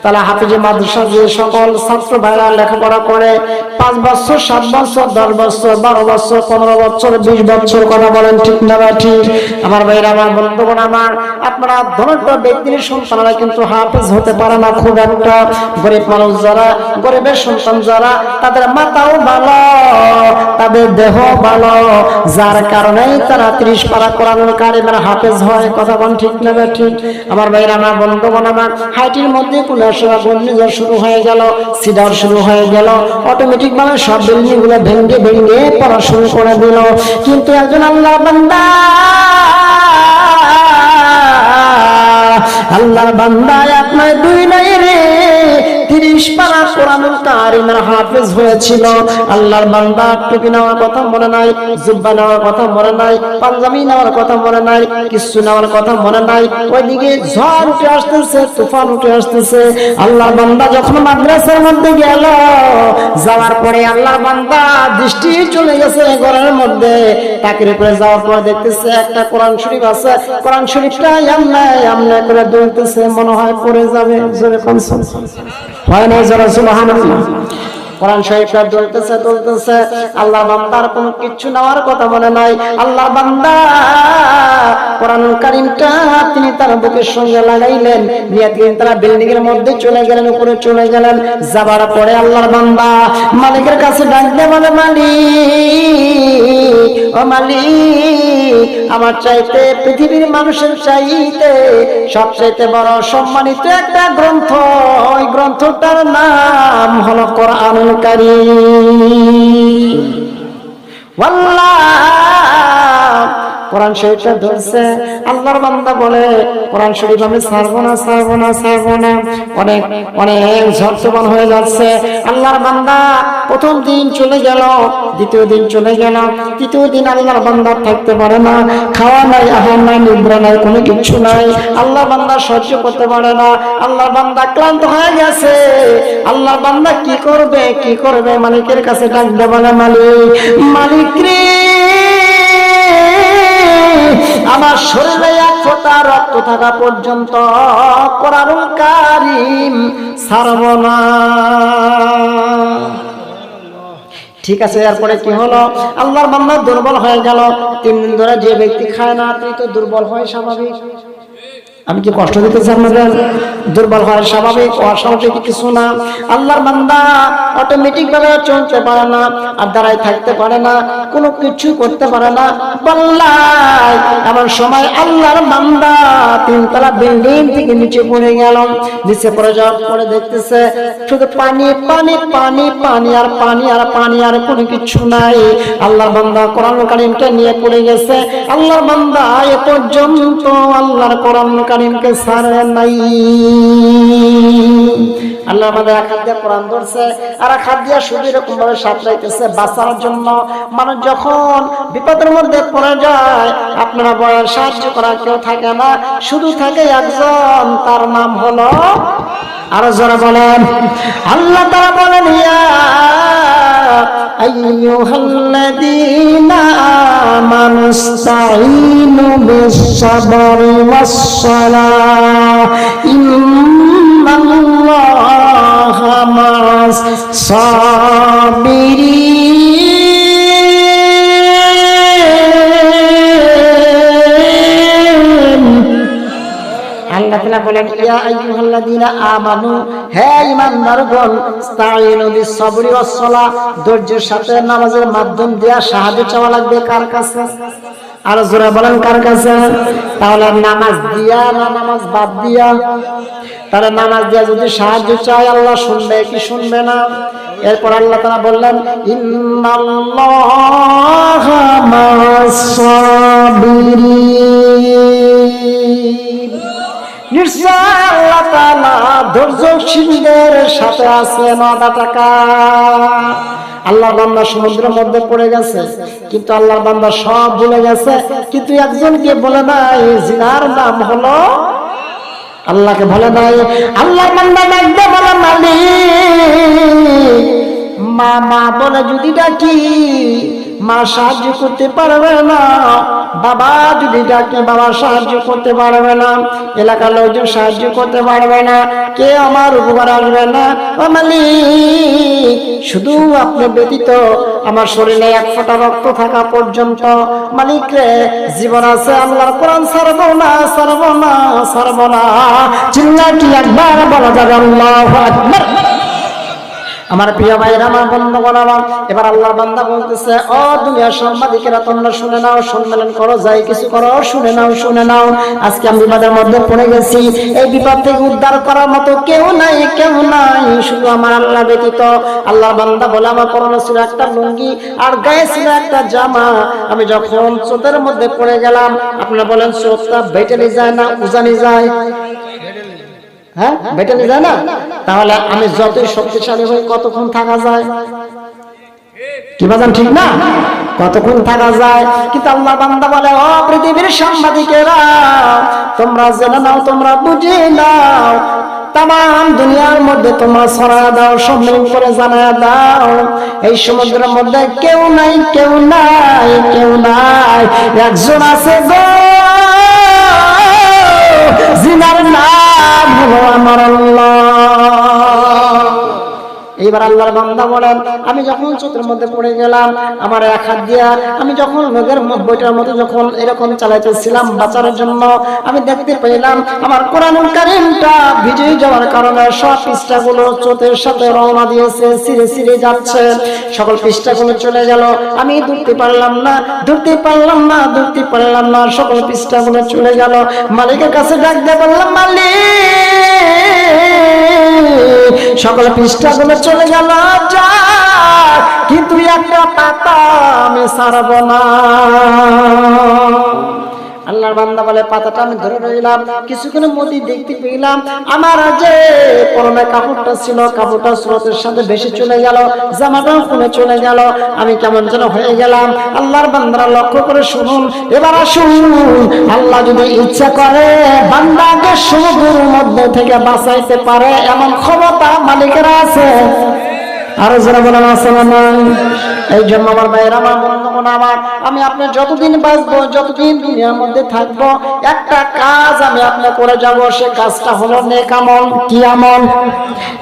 Speaker 1: তাহলে হাফিজি মাদ্রাসা যে সকল ছাত্র ভাইরা লেখাপড়া করে 5 বছর, 7 বছর, 10 বছর, 12 বছর, 15 বছর, 20 বছর, কথা বলেন ঠিক না ঠিক? আমার ভাইরা আমার, বন্ধুগণ আমার, আপনারা ধনাঢ্য ব্যক্তির সন্তানরা কিন্তু হাফেজ হতে পারে না খুব একটা। গরিব মানুষ যারা, গরিবের সন্তান যারা, তাদের মাথাও ভালো, তাদের দেহ ভালো, যার কারণেই তারা 30 পারা কোরআনুল কারীমের হাফেজ হয়। কথা বলেন ঠিক না ঠিক? আমার ভাইরা আমার, বন্ধুগণ আমার, হাইটির মধ্যে কোন ঘূর্ণিঝড় শুরু হয়ে গেল, সিডার শুরু হয়ে গেল, অটোমেটিক ভাবে সব বিল্ডিং গুলো ভেঙে ভেঙে পড়া শুরু করে দিল। কিন্তু একজন আল্লাহর বান্দা, আল্লাহর বান্দা আপনার 2 নাই রে 30 পারা কোরআনুল কারীমের হাফেজ হয়েছিল। আল্লাহর বান্দা টুপি নেওয়ার কথা মনে নাই, জুব্বা নেওয়ার কথা মনে নাই, পাঞ্জাবি নেওয়ার কথা মনে নাই, কিছু নেওয়ার কথা মনে নাই। ওইদিকে ঝড় উঠে আসতেছে, তুফান উঠে আসতেছে। আল্লাহর বান্দা যখন মাদ্রাসার মধ্যে গেল, যাওয়ার পরে আল্লাহর বান্দা দৃষ্টি চলে গেছে ঘরের মধ্যে। তাকের উপরে যাওয়ার পর দেখতেছে একটা কোরআন শরীফ আছে, কোরআন শরীফটা এমনে এমনে করে দুলতেছে, মনে হয় পড়ে যাবে। জোরে কোন হয় না? জোরে সুবহানাল্লাহ। কোরআন শরীফটা দুলতেছে দুলতেছে, আল্লাহর বান্দার কোনো কিছু নেওয়ার কথা মনে নাই। আল্লাহর বান্দা কোরআনুল কারীমটা তিনি তার বুকের সঙ্গে লাগাইলেন, নিয়ে তিনি তারা বিল্ডিং এর মধ্যে চলে গেলেন, উপরে চলে গেলেন। যাবার পরে আল্লাহর বান্দা মালিকের কাছে ডাক দিয়ে বলে, মালিক, ও মালিক, আমার চাইতে পৃথিবীর মানুষের চাইতে সবচাইতে বড় সম্মানিত একটা গ্রন্থ, ওই গ্রন্থটার নাম হলো কোরআনুল কারীম। ওয়াল্লাহ, কোরআন শরীফটা ধরছে। আল্লাহর বান্দা বলে, কোরআন শরীফ আমি ছাড়বো না, ছাড়বো না, ছাড়বো না। অনেক অনেক ঝড় হয়ে যাচ্ছে। আল্লাহর বান্দা প্রথম দিন চলে গেল, দ্বিতীয় দিন চলে গেল, তৃতীয় দিন আল্লাহর বান্দা থাকতে পারে না। খাওয়া নাই, আহার নাই, নিদ্রা নাই, কোনো কিছু নাই। আল্লাহর বান্দা সহ্য করতে পারে না। আল্লাহর বান্দা ক্লান্ত হয়ে গেছে। আল্লাহর বান্দা কি করবে, কি করবে? মালিকের কাছে ডাক দিয়ে বলে, মালিক, মালিক রে, আমার শরীরে 1 ফোঁটা রক্ত থাকা পর্যন্ত কোরআনুল কারীম ছাড়ব না। ঠিক আছে, এরপরে কি হলো? আল্লাহর বান্দা দুর্বল হয়ে গেল। 3 দিন ধরে যে ব্যক্তি খায় না, তিনি তো দুর্বল হয় স্বাভাবিক। আমি কি কষ্ট দিতেছি আপনাদের? দুর্বল হওয়ার স্বাভাবিক, অস্বাভাবিক কিছু না। আল্লাহর বান্দা অটোমেটিক ভাবে চলতে পারে না, আর দাঁড়ায় থাকতে পারে না, কোনো কিছু করতে পারে না। বললাই এমন সময় আল্লাহর বান্দা তিনতলা বিল্ডিং থেকে নিচে পড়ে গেল। নিচে পড়ে যাওয়ার পরে দেখতেছে শুধু পানি পানি পানি পানি আর পানি আর পানি, আর কোনো কিছু নাই। আল্লাহর বান্দা কোরআন কারীমকে নিয়ে পড়ে গেছে। আল্লাহর বান্দা এ পর্যন্ত আল্লাহর কোরআন কারীমকে ছাড়ে নাই। আল্লাহর বান্দা এক হাত দিয়ে কোরআন ধরছে, আর এক হাত দিয়ে শুধু এরকম ভাবে সাঁতরাইতেছে বাঁচার জন্য। মানুষ যখন বিপদের মধ্যে পড়ে যায়, আপনারা বলেন সাহায্য করার কেউ থাকে না, শুধু থাকে একজন, তার নাম হলো, আরো যারা বলেন, আল্লাহ তাআলা বলেন ইয়া আইয়ুহাল্লাযীনা আমানুস্তাঈনু বিস-সাবরি ওয়াস-সালাহ ইন্নাল্লাহা মা'আস-সাবিরিন। আল্লাহ তাআলা বলেন ইয়া আইয়ুহাল্লাযীনা আমানু, হে ঈমানদারগণ, ইসতাঈনু বিস-সাবরি ওয়াস-সালাহ, ধৈর্যের সাথে নামাজের মাধ্যম দিয়ে সাহায্য চাওয়া লাগবে। কার কাছে? আর জোরে বলেন কার কাছে? তাহলে নামাজ দিয়া না নামাজ বাদ দিয়া? তাহলে নামাজ দিয়া যদি সাহায্য চাই, আল্লাহ শুনবে কি শুনবে না? এরপর আল্লাহ তাআলা বললেন ইন্নাল্লাহা মা'আস-সাবিরিন, নিশ্চয় আল্লাহ তাআলা ধৈর্যশীলদের সাথে আছেন। আদা টাকা আল্লাহর বান্দা সমুদ্রের মধ্যে পড়ে গেছে, কিন্তু আল্লাহর বান্দা সব ভুলে গেছে, কিন্তু একজনকে বলে নাই, জিনার নাম হলো আল্লাহকে বলে নাই। আল্লাহর বান্দা ডাকতে বলে মালিক, মা মা বলে যদি ডাকি, মা সাহায্য করতে পারবে না। বাবা যদি ডাকে, বাবা সাহায্য করতে পারবে না। এলাকার লোকজন সাহায্য করতে পারবে না। কে আমার উপকার আসবে না। ও মালিক, শুধু আপনি ব্যতীত আমার শরীরে এক ফোঁটা রক্ত থাকা পর্যন্ত মালিক রে জীবন আছে। আল্লাহর কোরআন ছাড়বো না, ছাড়বো না, ছাড়বো না। চিল্লায় কি একবার বলা যাবে আল্লাহু আকবার? আমার প্রিয় ভাইরা, আমার বন্ধুগণ, আমার এবার আল্লাহর বান্দা বলতেছে, ও দুনিয়ার সাংবাদিকেরা, তোমরা শুনে নাও, সম্মেলন করো, যাই কিছু করো, শুনে নাও, শুনে নাও। আজকে আমি বিপদের মধ্যে পড়ে গেছি। এই বিপদ থেকে উদ্ধার করার মতো কেউ নাই, কেউ নাই, শুধু আমার আল্লাহ ব্যতীত। আল্লাহর বান্দা বলে, আমার পরনে ছিল একটা লুঙ্গি আর গায়ে ছিল একটা জামা। আমি যখন চোখের মধ্যে পড়ে গেলাম, আপনারা বলেন চোখটা বেটেনি যায় না উজানি যায়? হ্যাঁ, বেটেনি যায় না? তাহলে আমি যতই শক্তিশালী হই, কতক্ষণ থাকা যায়? কি বাজান, ঠিক না? কতক্ষণ থাকা যায়? কিন্তু আল্লাহ বান্দা বলে, ও পৃথিবীর সাংবাদিকেরা, তোমরা জেনে নাও, তোমরা বুঝে নাও, তাম দুনিয়ার মধ্যে তোমরা ছড়ায় দাও, সম্মেলন করে জানায় দাও, এই সমুদ্রের মধ্যে কেউ নাই, কেউ নাই, কেউ নাই, একজন আছে গো, জিনার নাম হলো আমার আল্লাহ। এইবার আল্লাহর বান্দা বলেন, আমি যখন চোখের মধ্যে পড়ে গেলাম, আমার এক হাত দিয়া আমি যখন লোকের বইটার মতো যখন এরকম চালাইতেছিলাম বাঁচার জন্য, আমি দেখতে পেলাম আমার কোরআনুল কারীমটা ভিজে যাওয়ার কারণে সব পৃষ্ঠাগুলো চোখের সাথে রওনা দিয়েছে, ছিঁড়ে ছিঁড়ে যাচ্ছে, সকল পৃষ্ঠাগুলো চলে গেল। আমি ধরতে পারলাম না, ধরতে পারলাম না, ধরতে পারলাম না, সকল পৃষ্ঠাগুলো চলে গেল। মালিকের কাছে ডাক দিয়ে বললাম, মালিক, সকল পৃষ্ঠাগুলো চলে গেল, কিন্তু একটা পাতা আমি ছাড়ব না। আল্লাহর বান্দা বলে, পাতাটা আমি ধরে রইলাম। কিছুক্ষণের মধ্যে দেখতে পেলাম আমার যে পরনে কাপড়টা ছিল, কাপড়টা স্রোতের সাথে ভেসে চলে গেল, জামাটাও খুলে চলে গেল। আমি কেমন যেন হয়ে গেলাম। আল্লাহর বান্দারা লক্ষ্য করে শুনুন, এবার আসুন, আল্লাহ যদি ইচ্ছা করে বান্দাকে সমুদ্রের মধ্যে থেকে বাঁচাইতে পারে, এমন ক্ষমতা মালিকেরা আছে। আরো যারা বলেন আছে না? এই জন্য আমার ভাইয়েরা, আমার বন্ধুগণ, আমার আমি আপনি যতদিন বাঁচবো, যতদিন দুনিয়ার মধ্যে থাকবো, একটা কাজ আমি আপনি করে যাব। সে কাজটা হলো নেক আমল। কি আমল?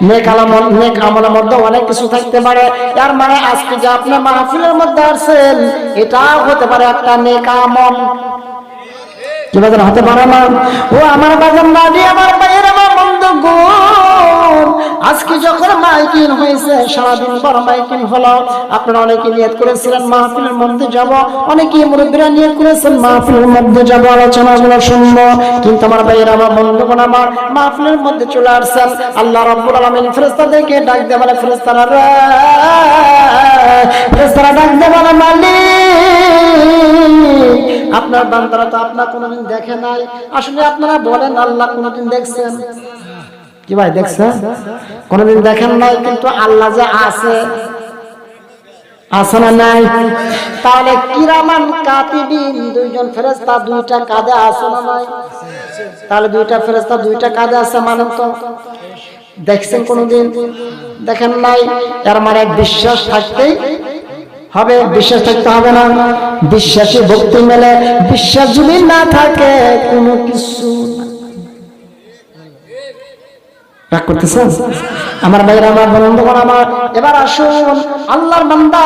Speaker 1: নেক আমল। নেক আমলের মধ্যে অনেক কিছু থাকতে পারে। তার মানে আজকে যে আপনি মাহফিলের মধ্যে আসছেন, এটাও হতে পারে একটা নেক আমল। কি বাজার হতে পারে না। ও আমার বাজার না দিয়ে আমার ভাইয়ের আমার বন্ধুগণ, আজকে যখন মাইকিং হয়েছে, সারাদিন বড় মাইকিং হলো, আপনারা অনেকে নিয়ত করেছিলেন মাহফিলের মধ্যে যাব, অনেকে মুরব্বীরা নিয়ত করেছেন মাহফিলের মধ্যে যাব, আলোচনাগুলো শুনবো, কিন্তু আমার ভাইয়ের আমার বন্ধুগণ আমার মাহফিলের মধ্যে চলে আসছেন। আল্লাহ রাব্বুল আলামিন ফেরেশতাদেরকে ডাক দিয়ে বলে, ফেরেশতারা রে, ফেরেশতারা ডাক দিয়ে বলে, মালিক আপনার বান্দারা তো আপনার কোনোদিন দেখে নাই। আসলে আপনারা বলেন আল্লাহ কোনোদিন দেখছেন কি ভাই? দেখছেন? কোনোদিন দেখেন নাই, কিন্তু আল্লাহ যে আছে, আছে না নাই? তাহলে কিরামান কাতিবিন দুইজন ফেরেশতা দুইটা কাঁধে আছে না নাই? তাহলে দুইটা ফেরেশতা দুইটা কাঁধে আছে মানে তো দেখছেন কোনোদিন? দেখেন নাই। এর মানে বিশ্বাস থাকতেই হবে, বিশ্বাস থাকতে হবে না? বিশ্বাসী ভক্তি মেলে, বিশ্বাস যদি না থাকে কোনো কিছু রাগ করতেছেন আমার ভাইরা আমার বন্ধুগণ আমার। এবার আসুন আল্লাহর বান্দা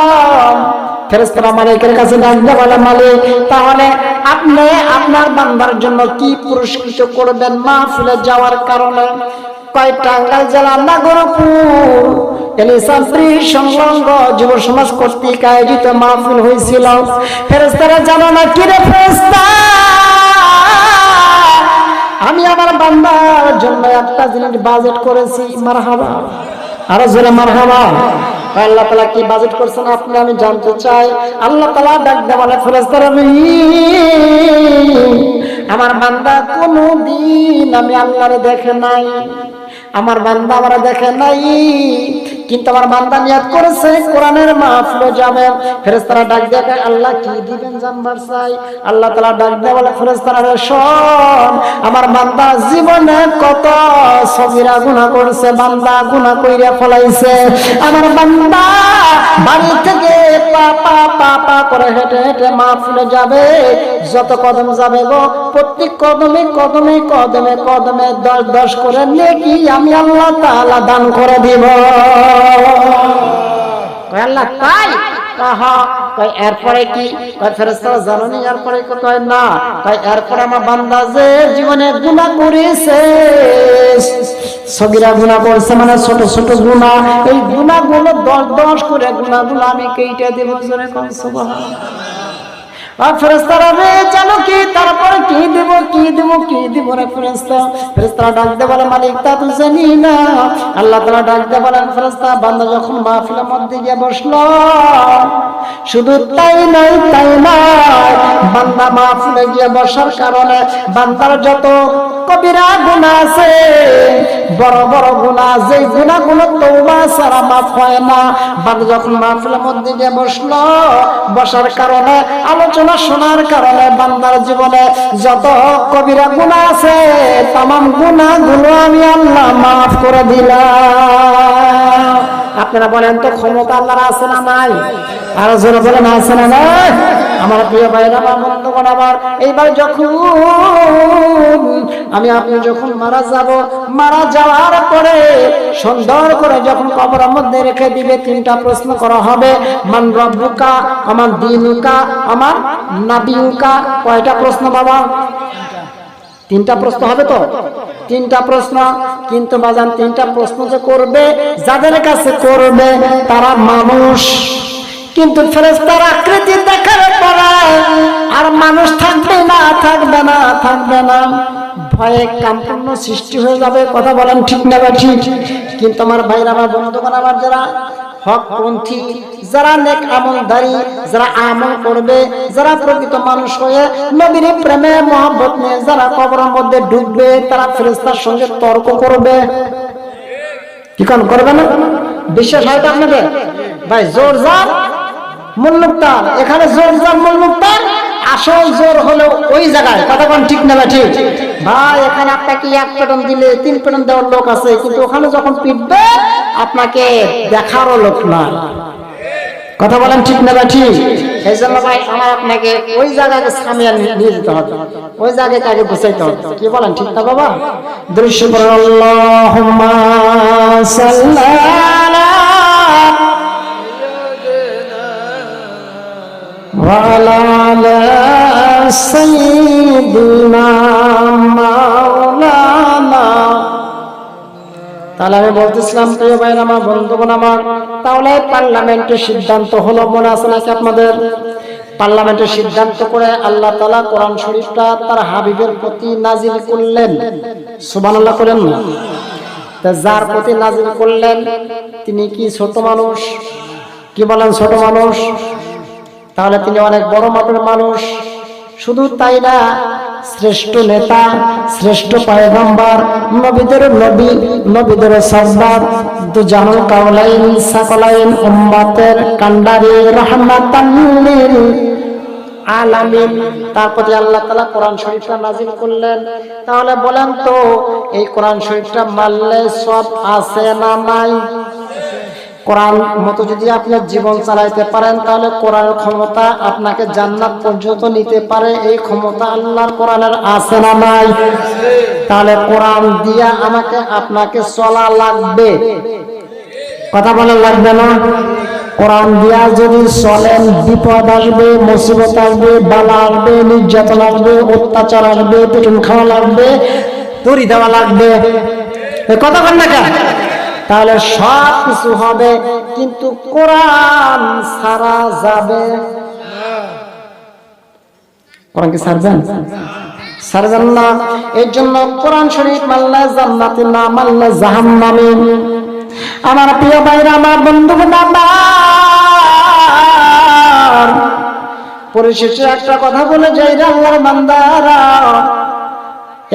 Speaker 1: ফেরেশতারা মালিকের কাছে ডাক দিয়ে বলে, মালিক তাহলে আপনি আপনার বান্দার জন্য কি পুরস্কৃত করবেন মাহফিলে যাওয়ার কারণে? কয় টাঙ্গাইল জেলা নাগরপুর এলিসান্ত্রী সংলগ্ন যুব সমাজ কর্তৃক আয়োজিত মাহফিল হয়েছিল। ফেরেশতারা জানো না কি রে ফেরেশতা, আমি আমার বান্দার জন্য একটা জিনিস বাজেট করেছি। মারহাবা, আরো জোরে মারহাবা। আল্লাহ তাআলা কি বাজেট করছেন আপনি আমি জানতে চাই। আল্লাহ তাআলা ডাক দিয়ে বলে, ফেরেশতারা আমার বান্দা কোনদিন আমি আল্লাহরে দেখে নাই, আমার বান্দা আমারে দেখে নাই, কিন্তু আমার বান্দা নিয়ত করেছে কোরআনের মাহফিলে যাবে। ফেরেশতারা ডাক দিয়ে আল্লাহ কি দিবেন জানবার চাই। আল্লাহ তাআলা ডাক দিয়ে বলে, ফেরেশতারা শোন, আমার বান্দা জীবনে কত সগীরা গুনাহ করেছে, বান্দা গুনাহ কইরা ফলাইছে। আমার বান্দা বাড়ি থেকে পা পা পা পা করে হেঁটে হেঁটে মাহফিলে যাবে, যত কদম যাবে গো প্রত্যেক কদমে কদমে কদমে কদমে 10 করে নেকি আমি আল্লাহ তাআলা দান করে দিব। আল্লাহ তাই এরপরে কি? ফেরেশতারা জানেন এরপরে কয় না, তাই এরপরে আমার বান্দা যে জীবনে গুনাহ করেছে, সগীরা গুনাহ করছে মানে ছোট ছোট গুনাহ, এই গুনাহগুলো 10 করে গুনাহগুলো আমি কেটে দেব। জোরে কোন সুবহানাল্লাহ। আর ফেরেশতারা রে জানো কি তারপরে কি দেব কি দেব কি দেব রে ফেরেশতা? ফেরেশতারা ডাক দিয়ে বলে, মালিক তা তো জানি না। আল্লাহ তাআলা ডাক দিয়ে বলেন, ফেরেশতা বান্দা যখন মাহফিলের মধ্যে গিয়ে বসলো, শুধু তাই নয় বান্দা মাহফিলে গিয়ে বসার কারণে বান্দার যত কবিরা গুনাহ আছে, বড় বড় গুনাহ, যে গুনাহগুলো তওবা ছাড়া মাফ হয় না, বান্দা যখন মাহফিলের মধ্যে গিয়ে বসলো, বসার কারণে আলোচনা শোনার কারণে বান্দার জীবনে যত কবিরা গুনাহ আছে तमाम গুনাহগুলো আমি আল্লাহ মাফ করে দিলাম। আপনারা বলেন তো ক্ষমতা আল্লাহর আছে না নাই? আর জোরে বলেন আছে না নাই? আমার প্রিয় ভাইরা আমার বন্ধুগণ আমার, এইবার যখন আমি আপনি যখন মারা যাব, মারা যাওয়ার পরে সুন্দর করে যখন কবরের মধ্যে রেখে দিবে, 3টা প্রশ্ন করা হবে। মান রব্বুকা, আমার দিনুকা, আমার নাবিয়ুকা। কয়টা প্রশ্ন বাবা? 3টা প্রশ্ন হবে তো? 3টা প্রশ্ন। কিন্তু বাজান 3টা প্রশ্ন যে করবে, যাদের কাছে করবে তারা মানুষ, কিন্তু ফেরেশতার আকৃতি দেখার পরে আর মানুষ থাকবে না থাকবে না থাকবে না, ভয়ে কাম্পন্য সৃষ্টি হয়ে যাবে। কথা বলেন ঠিক না ঠিক? কিন্তু আমার ভাইরা আমার বন্ধুগণ আমার, যারা হকপন্থী, যারা নেক আমলদারি, যারা আমল করবে, যারা প্রকৃত মানুষ হয়ে নবীর প্রেমে মহব্বত নিয়ে যারা কবরের মধ্যে ডুববে, তারা ফেরেশতার সঙ্গে তর্ক করবে। কি কোন করবে না? বিশ্বাস হয় তো আপনাদের? ভাই জোর জার মূল নুকতা, এখানে জোর জার মূল নুকতা, আসল জোর হলো ওই জায়গায়। কথা কোন ঠিক না ঠিক? ভাই এখানে আপনাকে 1 পেটন দিলে 3 পেটন দেওয়ার লোক আছে, কিন্তু ওখানে যখন পিটবে আপনাকে দেখারও লোক না। কথা বলেন ঠিক না ঠিক? এই জন্য ভাই আমার আপনাকে ওই জায়গাকে সামিয়া নিয়ে যেতে হবে, ওই জায়গাকে আগে বুঝাইতে হবে। কি বলেন ঠিক না বাবা? দৃশ্য আল্লাহুম্মা সাল্লি আলা ওয়া আলা সাইয়্যিদিনা মাওলানা। তাহলে আমি বলতেছিলাম প্রিয় ভাইরা আমার, বন্ধুগণ আমার, তাহলে পার্লামেন্টের সিদ্ধান্ত হলো, মনে আছে নাকি আপনাদের? পার্লামেন্টের সিদ্ধান্ত করে আল্লাহ তাআলা কোরআন শরীফটা তার হাবিবের প্রতি নাজিল করলেন। সুবহানাল্লাহ করেন না? তা যার প্রতি নাজিল করলেন তিনি কি ছোট মানুষ? কি বলেন, ছোট মানুষ? তাহলে তিনি অনেক বড় মাপের মানুষ। শুধু তাই না, শ্রেষ্ঠ নেতা, শ্রেষ্ঠ পয়গম্বর, নবীদের নবী, নবীদের সরদার, দুজাহানুল কাওলাইন সাকলাইন, উম্মতের কান্ডারি, রাহমাতান লিল আলামিন, তার প্রতি আল্লাহ তাআলা কোরআন শরীফটা নাজিল করলেন। তাহলে বলেন তো, এই কোরআন শরীফটা মানলে সব আছে না নাই? কোরআন মতো যদি আপনি জীবন চালাইতে পারেন, তাহলে কোরআনের ক্ষমতা আপনাকে জান্নাত পর্যন্ত নিতে পারে। এই ক্ষমতা আল্লাহর কোরআনের আছে না নাই? তাহলে কোরআন দিয়া আমাকে আপনাকে চলা লাগবে। কথা বলা লাগবে না? কোরআন দিয়া যদি চলেন, বিপদ আসবে, মুসিবত আসবে, বালা আসবে, নির্যাতন আসবে, অত্যাচার আসবে, পেটুন খাওয়া লাগবে, দড়ি দেওয়া লাগবে। কথা বল না কেন? তাহলে সব কিছু হবে, কিন্তু কোরআন ছাড়া যাবে? কোরআন কি ছাড়বেন? ছাড়বেন না। এই জন্য কোরআন শরীফ মানলে জান্নাতে, না মানলে জাহান্নামে। আমার প্রিয় ভাইরা আমার, বন্ধুগণ আমার, পরিশেষে একটা কথা বলে যাই রে আল্লাহর বান্দারা,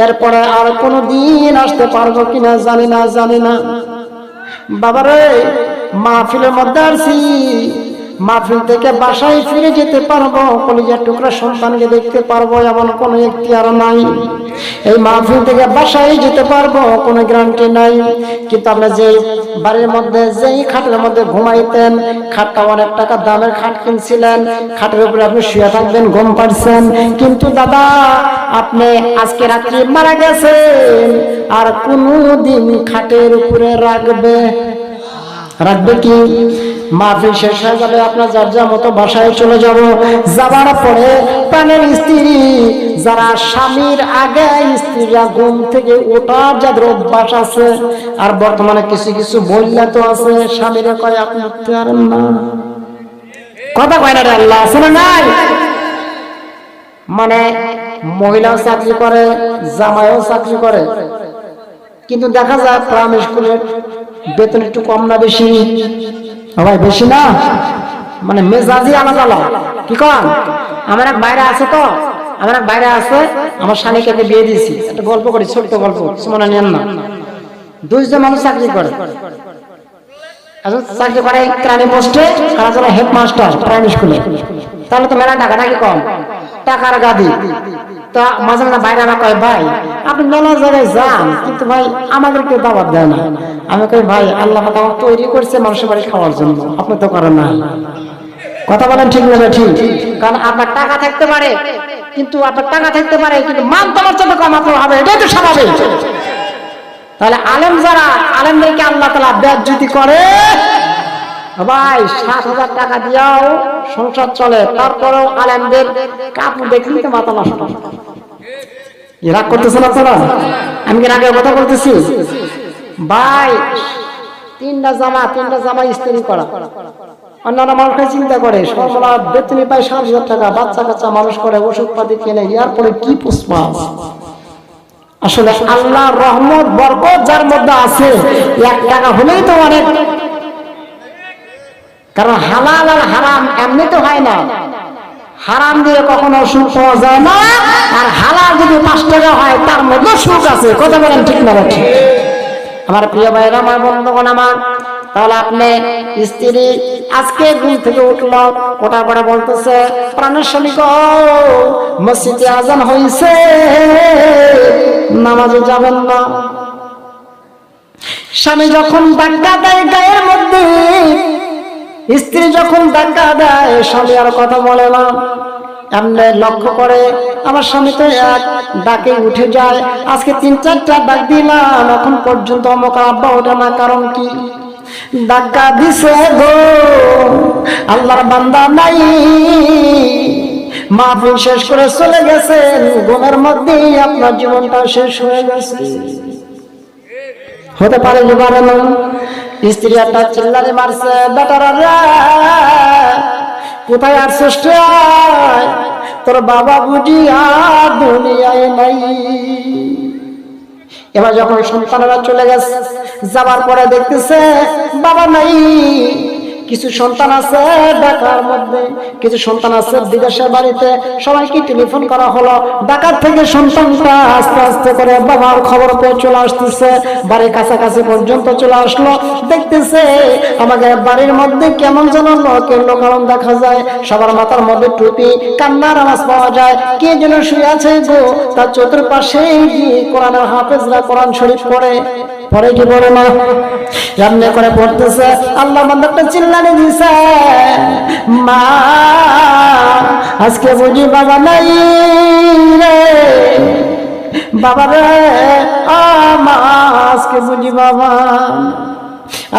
Speaker 1: এরপরে আর কোনো দিন আসতে পারবো কিনা জানি না। বাবারে, মাহফিলের মধ্যে আসি, মাহফিল থেকে বাসায় ফিরে যেতে পারবো, কলিজার টুকরা সন্তানকে দেখতে পারবো, এমন কোনো ইখতিয়ার নাই। এই মাহফিল থেকে বাসায় যেতে পারবো কোনো গ্যারান্টি নাই। কিন্তু আপনি যে বাড়ির মধ্যে, যেই খাটের মধ্যে ঘুমাইতেন, খাটটা অনেক টাকা দামের খাট কিনছিলেন, খাটের উপরে আপনি শুয়ে থাকবেন, ঘুম পাচ্ছেন, কিন্তু দাদা আপনি আজকে রাত্রি মারা গেছেন, আর কোনদিন খাটের উপরে রাখবে কি? মাহফিল শেষ হয়ে যাবে, আপনার যার যার মতো বাসায় চলে যাব। যাবার পরে প্রাণের স্ত্রী, যারা স্বামীর আগে স্ত্রীরা ঘুম থেকে ওঠার যাদের অভ্যাস আছে, আর বর্তমানে কিছু কিছু মহিলা তো আছে স্বামীরা কয় আপনি উঠতে পারেন না। কথা কয় না রে আল্লাহ, আছে না নাই? মানে মহিলাও চাকরি করে, জামাইও চাকরি করে, কিন্তু দেখা যায় প্রাইমারি স্কুলের বেতন একটু কম না বেশি? ভাই বেশি না, মানে মেজাজি আলাদা আলাদা। কি কন? আমার এক বাইরে আছে, তো আমার এক বাইরে আছে, আমার স্বামীকে বিয়ে দিয়েছি। একটা গল্প করি, ছোট্ট গল্প, মনে নেন না। দুইজন মানুষ চাকরি করে, চাকরি করে ক্রানি পোস্টে, আর যারা হেডমাস্টার প্রাইমারি স্কুলে। তাহলে তো মেলা টাকা নাকি কম? টাকার গাদি। তা মাঝে মাঝে বাইরে আমার কয়, ভাই আপনি মেলা জায়গায় যান, কিন্তু ভাই আমাদেরকে দাওয়াত দেয় না। আমি কই, ভাই আল্লাহ পাক তৈরি করছে মানুষের বাড়ি খাওয়ার জন্য, আপনি তো করেন না। কথা বলেন ঠিক না? ঠিক। কারণ আপনার টাকা থাকতে পারে, কিন্তু মান তোমার জন্য কমাতে হবে, এটাই তো স্বাভাবিক। তাহলে আলেম যারা, আলেমদেরকে আল্লাহ তাআলা বেইজ্জতি করে। ভাই ৭,০০০ টাকা দিয়াও সংসার চলে, তারপরেও আলেমদের কাপড় দেখলেই তো মাথা নষ্ট। রাগ করতেছেন আপনারা? আমি কি রাগের কথা বলতেছি? ভাই তিনটা জামা ইস্ত্রি করা, অন্যান্য মানুষকে চিন্তা করে সবলা বেতনি পায় ৭,০০০ টাকা, বাচ্চা কাচ্চা মানুষ করে, ওষুধ পাতি কেনে, এরপরে কি পুষ্পা। আসলে আল্লাহর রহমত বরকত যার মধ্যে আছে, ১ টাকা হলেই তো অনেক। কারণ হালাল আর হারাম এমনিতে হয় না, হারাম দিয়ে কখনো সুখ পাওয়া যায় না, আর হালাল যদি ৫ টাকা হয় তার মধ্যে সুখ আছে। কথা বলেন ঠিক না? ঠিক। আমার প্রিয় ভাইরা আমার, বন্ধুগণ আমার, তাহলে আপনি স্ত্রী আজকে ঘুম থেকে উঠলো, ওটার পরে বলতেছে, প্রাণের স্বামী গো, মসজিদে আজান হইছে, নামাজে যাবেন না। স্বামী যখন ধাক্কা দেয় গায়ের মধ্যে, স্ত্রী যখন ধাক্কা দেয়, স্বামী আর কথা বলে না। এমনি লক্ষ্য করে আমার স্বামী তো এক ডাকে উঠে যায়, আজকে ৩-৪টা ডাক দিলাম, এখন পর্যন্ত অমুক আব্বা ওঠে না, কারণ কি? ধাক্কা দিছে গো, আল্লাহর বান্দা নাই, মাহফিল শেষ করে চলে গেছেন, ঘুমের মধ্যেই আপনার জীবনটা শেষ হয়ে গেছে। হতে পারে যে পারে না? স্ত্রী একটা চিল্লানি মারছে, বেটারা রে কোথায় আর সৃষ্ট তোর বাবা বুঝি আর দুনিয়ায় নাই। এবার যখন সন্তানেরা চলে গেছে, যাবার পরে দেখতেছে বাবা নাই। কিছু সন্তান আছে ঢাকার মধ্যে, কিছু সন্তান আছে বিদেশের বাড়িতে। সবাইকে টেলিফোন করা হলো, ঢাকার থেকে সন্তানটা আস্তে আস্তে করে বাবার খবর পেয়ে চলে আসতেছে, বাড়ির কাছাকাছি পর্যন্ত চলে আসলো। দেখতেছে আমাদের বাড়ির মধ্যে কেমন যেন লোকের লোকারণ দেখা যায়, সবার মাথার মধ্যে টুপি, কান্নার আওয়াজ পাওয়া যায়। কে যেন শুয়ে আছে গো, তার চতুর্পাশে কোরআনের হাফেজরা কোরআন শরীফ পড়ে পরে কি বলে না, এমনি করে পড়তেছে। আল্লাহ বান্দাটা চিল্লানি দিছে, মা আজকে বুঝি বাবা নাই রে, বাবা রে মা আজকে বুঝি বাবা।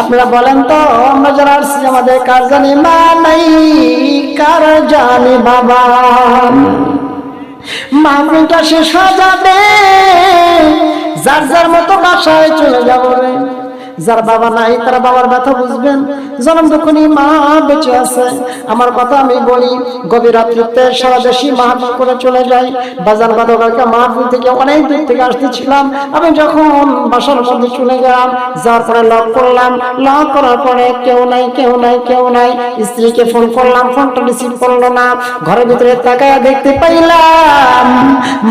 Speaker 1: আপনারা বলেন তো, আমরা যারা আসছি আমাদের কার জানি মা নাই, কার জানি বাবা। মাহফিলটা শেষ হয়ে যাবে, যার যার মতো বাসায় চলে যাবো রে। যার বাবা নাই তারা বাবার ব্যথা বুঝবেন। জনম যখনই মা বেঁচে আছে, আমার কথা আমি বলি, গভীর রাত্রিতে সারা দেশি মাহফিল করে চলে যাই। বাজার বাদকালকে মাহফিল থেকে অনেক দূর থেকে আসতেছিলাম। আমি যখন বাসার মধ্যে চলে গেলাম, যাওয়ার পরে লক করলাম, লক করার পরে কেউ নাই কেউ নাই কেউ নাই। স্ত্রীকে ফোন করলাম, ফোনটা রিসিভ করলো না। ঘরের ভিতরে তাকায় দেখতে পাইলাম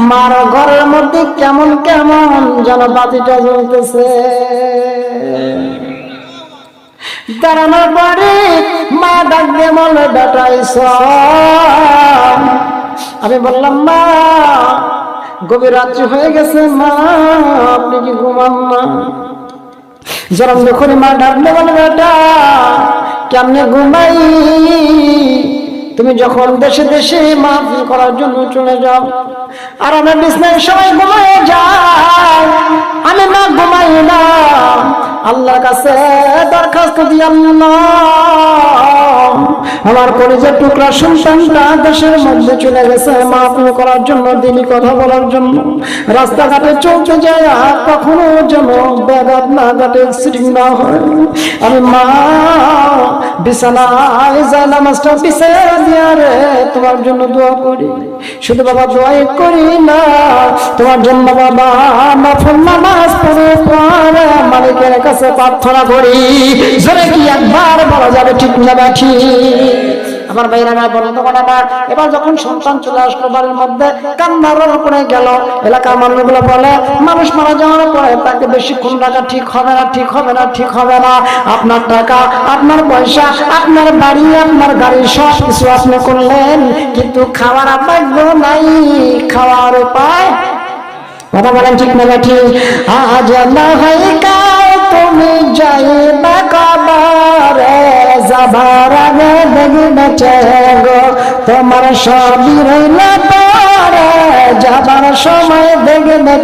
Speaker 1: মার ঘরের মধ্যে কেমন কেমন যেন বাতিটা জ্বলতেছে। দাঁড়ানোর পরে মা ডাক দিয়ে বলে বেটাইছ। আমি বললাম মা গভীর রাত্রি হয়ে গেছে, মা আপনি কি ঘুমান না? যখন যখন মা ডাক দিয়ে বলে বেটা কেমনে ঘুমাই, তুমি যখন দেশে দেশে মাহফিল করার জন্য চলে যাও আর আমার বিছনায় সবাই ঘুমায় যায়, আমি মা ঘুমাই না। আল্লাহর কাছে দরখাস্ত দিই, আল্লাহ আমার কলিজার টুকরা সন্তানটা দেশের মধ্যে চলে গেছে মাহফিল করার জন্য, দিনই কথা বলার জন্য। রাস্তাঘাটে চলতে যায় কখনো যেন ব্যাঘাত না ঘাটে, অ্যাক্সিডেন্ট না হয়। আমি মা বিছানায় যায় নামাজটা বিছায় দিয়া রে তোমার জন্য দোয়া করি। শুধু বাবা দোয়াই করি না, তোমার জন্য বাবা নফল নামাজ পড়ে পড়ে মালিকের কাছে প্রার্থনা করি। জোরে কি একবার বলা যাবে ঠিক না ঠিক? আমার ভাইরা আমার বন্ধুগণ আমার, এবার যখন সন্তান চলে আসলো বাড়ির মধ্যে, কান্নার করে গেল। এলাকার মানুষগুলো বলে মানুষ মারা যাওয়ার পরে তাকে বেশিক্ষণ রাখা ঠিক হবে না, ঠিক হবে না, ঠিক হবে না। আপনার টাকা, আপনার পয়সা, আপনার বাড়ি, আপনার গাড়ি সব কিছু আপনি করলেন, কিন্তু খাওয়ার ভাগ্য নাই, খাওয়ার উপায়। কথা বলেন ঠিক না ঠিক? আজ না হয় কাল তুমি যাইবা কবরে, যাবার আগে দেখবে গো তোমার সবই রইল পরে, যাবার সময় দেখবে।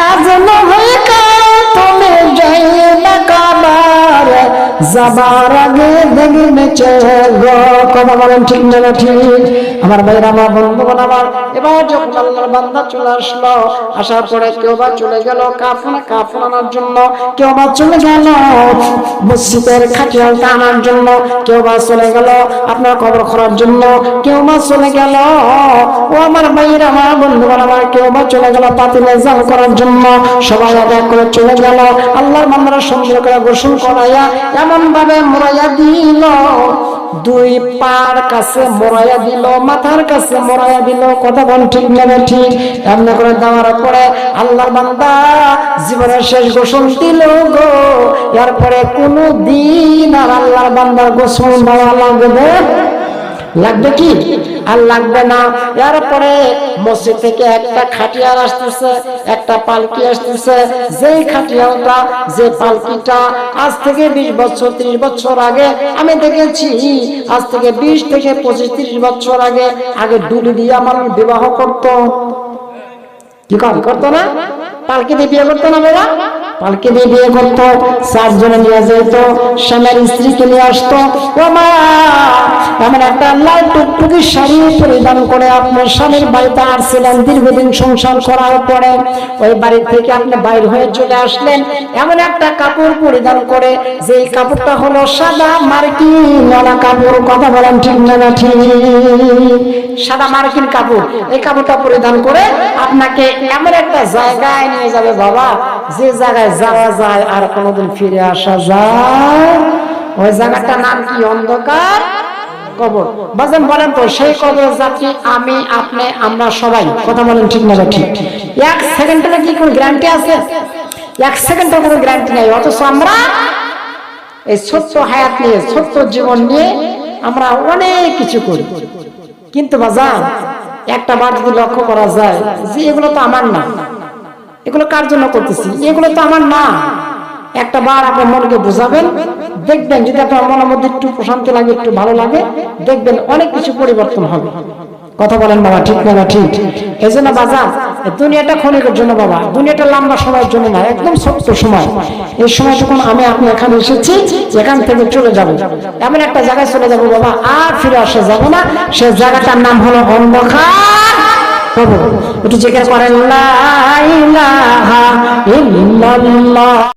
Speaker 1: আজ না হয় কাল তুমি যাইবা কবরে, যাবার আগে দেখবে গো। কথা বলেন ঠিক না ঠিক? আমার ভাইরা আমার বন্ধুগণ আমার, এবার যখন আল্লাহর বান্দা চলে আসলো, আসার পরে কেউ বা চলে গেল কাফন আনার জন্য, কেউ বা চলে গেল মসজিদের খাটিয়ালটা আনার জন্য, কেউ বা চলে গেল আপনার কবর খোঁড়ার জন্য, কেউ বা চলে গেল ও আমার ভাইরা আমার বন্ধুগণ আমার, কেউ বা চলে গেল পাতিলে জাল করার জন্য। সবাই এক করে চলে গেল। আল্লাহর বান্দারা সুন্দর করে গোসল করাইয়া এমন ভাবে মোড়াইয়া দিল, দুই পার কাছে মোড়াইয়া দিল, মাথার কাছে মোড়াইয়া দিল। কথা বল ঠিক না ঠিক? এমনি করে দেওয়ার পরে আল্লাহর বান্দা জীবনের শেষ গোসল দিল গো। এরপরে কোনো দিন আর আল্লাহর বান্দার গোসল দেওয়া লাগবে কি? আর লাগবে না। এরপরে মসজিদ থেকে একটা খাটিয়ার আসতেছে, একটা পালকি আসতেছে। যেই খাটিয়ালটা, যে পালকিটা আজ থেকে 20 বছর 30 বছর আগে আমি দেখেছি, আজ থেকে 20 থেকে 25 30 বছর আগে ডুলি দিয়ে মানুষ বিবাহ করতো। কি করতো না? পালকি দিয়ে বিয়ে করতো না বাবা? পালকি দিয়ে বিয়ে করতো, 4 জনে নিয়ে যেত, স্বামীর স্ত্রীকে নিয়ে আসতো। ও মা এমন একটা লাল টুকটুকি শাড়ি পরিধান করে আপনার স্বামীর বাড়িতে আসছিলেন, দীর্ঘদিন সংসার করার পরে ওই বাড়ি থেকে আপনি বাইর হয়ে চলে আসলেন এমন একটা কাপড় পরিধান করে, যে কাপড়টা হলো সাদা মার্কিন কাপড়। কথা বলেন ঠিক না ঠিক? সাদা মার্কিন কাপড়, এই কাপড়টা পরিধান করে আপনাকে এমন একটা জায়গায় নিয়ে যাবে বাবা, যে জায়গায় যাওয়া যায় আর কোনোদিন ফিরে আসা যায়। ওই জায়গাটার নাম কি? অন্ধকার কবর। বাজান বলেন তো, সেই কবর যাত্রী আমি, আপনি, আমরা সবাই। কথা বলেন ঠিক না ঠিক? এক সেকেন্ডের কি কোনো গ্যারান্টি আছে? এক সেকেন্ডের কোনো গ্যারান্টি নাই। অথচ আমরা এই ছোট্ট হায়াত নিয়ে, ছোট্ট জীবন নিয়ে আমরা অনেক কিছু করি। কিন্তু বাজান একটা বার যদি লক্ষ্য করা যায় যে এগুলো তো আমার না, এগুলো কার জন্য করতেছি, এগুলো তো আমার না, একটা বার আপনার মনকে বুঝাবেন, দেখবেন যদি আপনার মনের মধ্যে একটু প্রশান্তি লাগে, একটু ভালো লাগে, দেখবেন অনেক কিছু পরিবর্তন হবে। কথা বলেন বাবা ঠিক না ঠিক? এই জন্য বাজার দুনিয়াটা ক্ষণিকের জন্য বাবা, দুনিয়াটা লম্বা সময়ের জন্য না, একদম ছোট্ট সময়। এই সময় যখন আমি আপনি এখানে এসেছি, এখান থেকে চলে যাব, এমন একটা জায়গায় চলে যাব বাবা, আর ফিরে আসা যাবে না। সে জায়গাটার নাম হলো অন্ধকার কবর। একটু জিজ্ঞাসা করেন লা ইলাহা ইল্লাল্লাহ।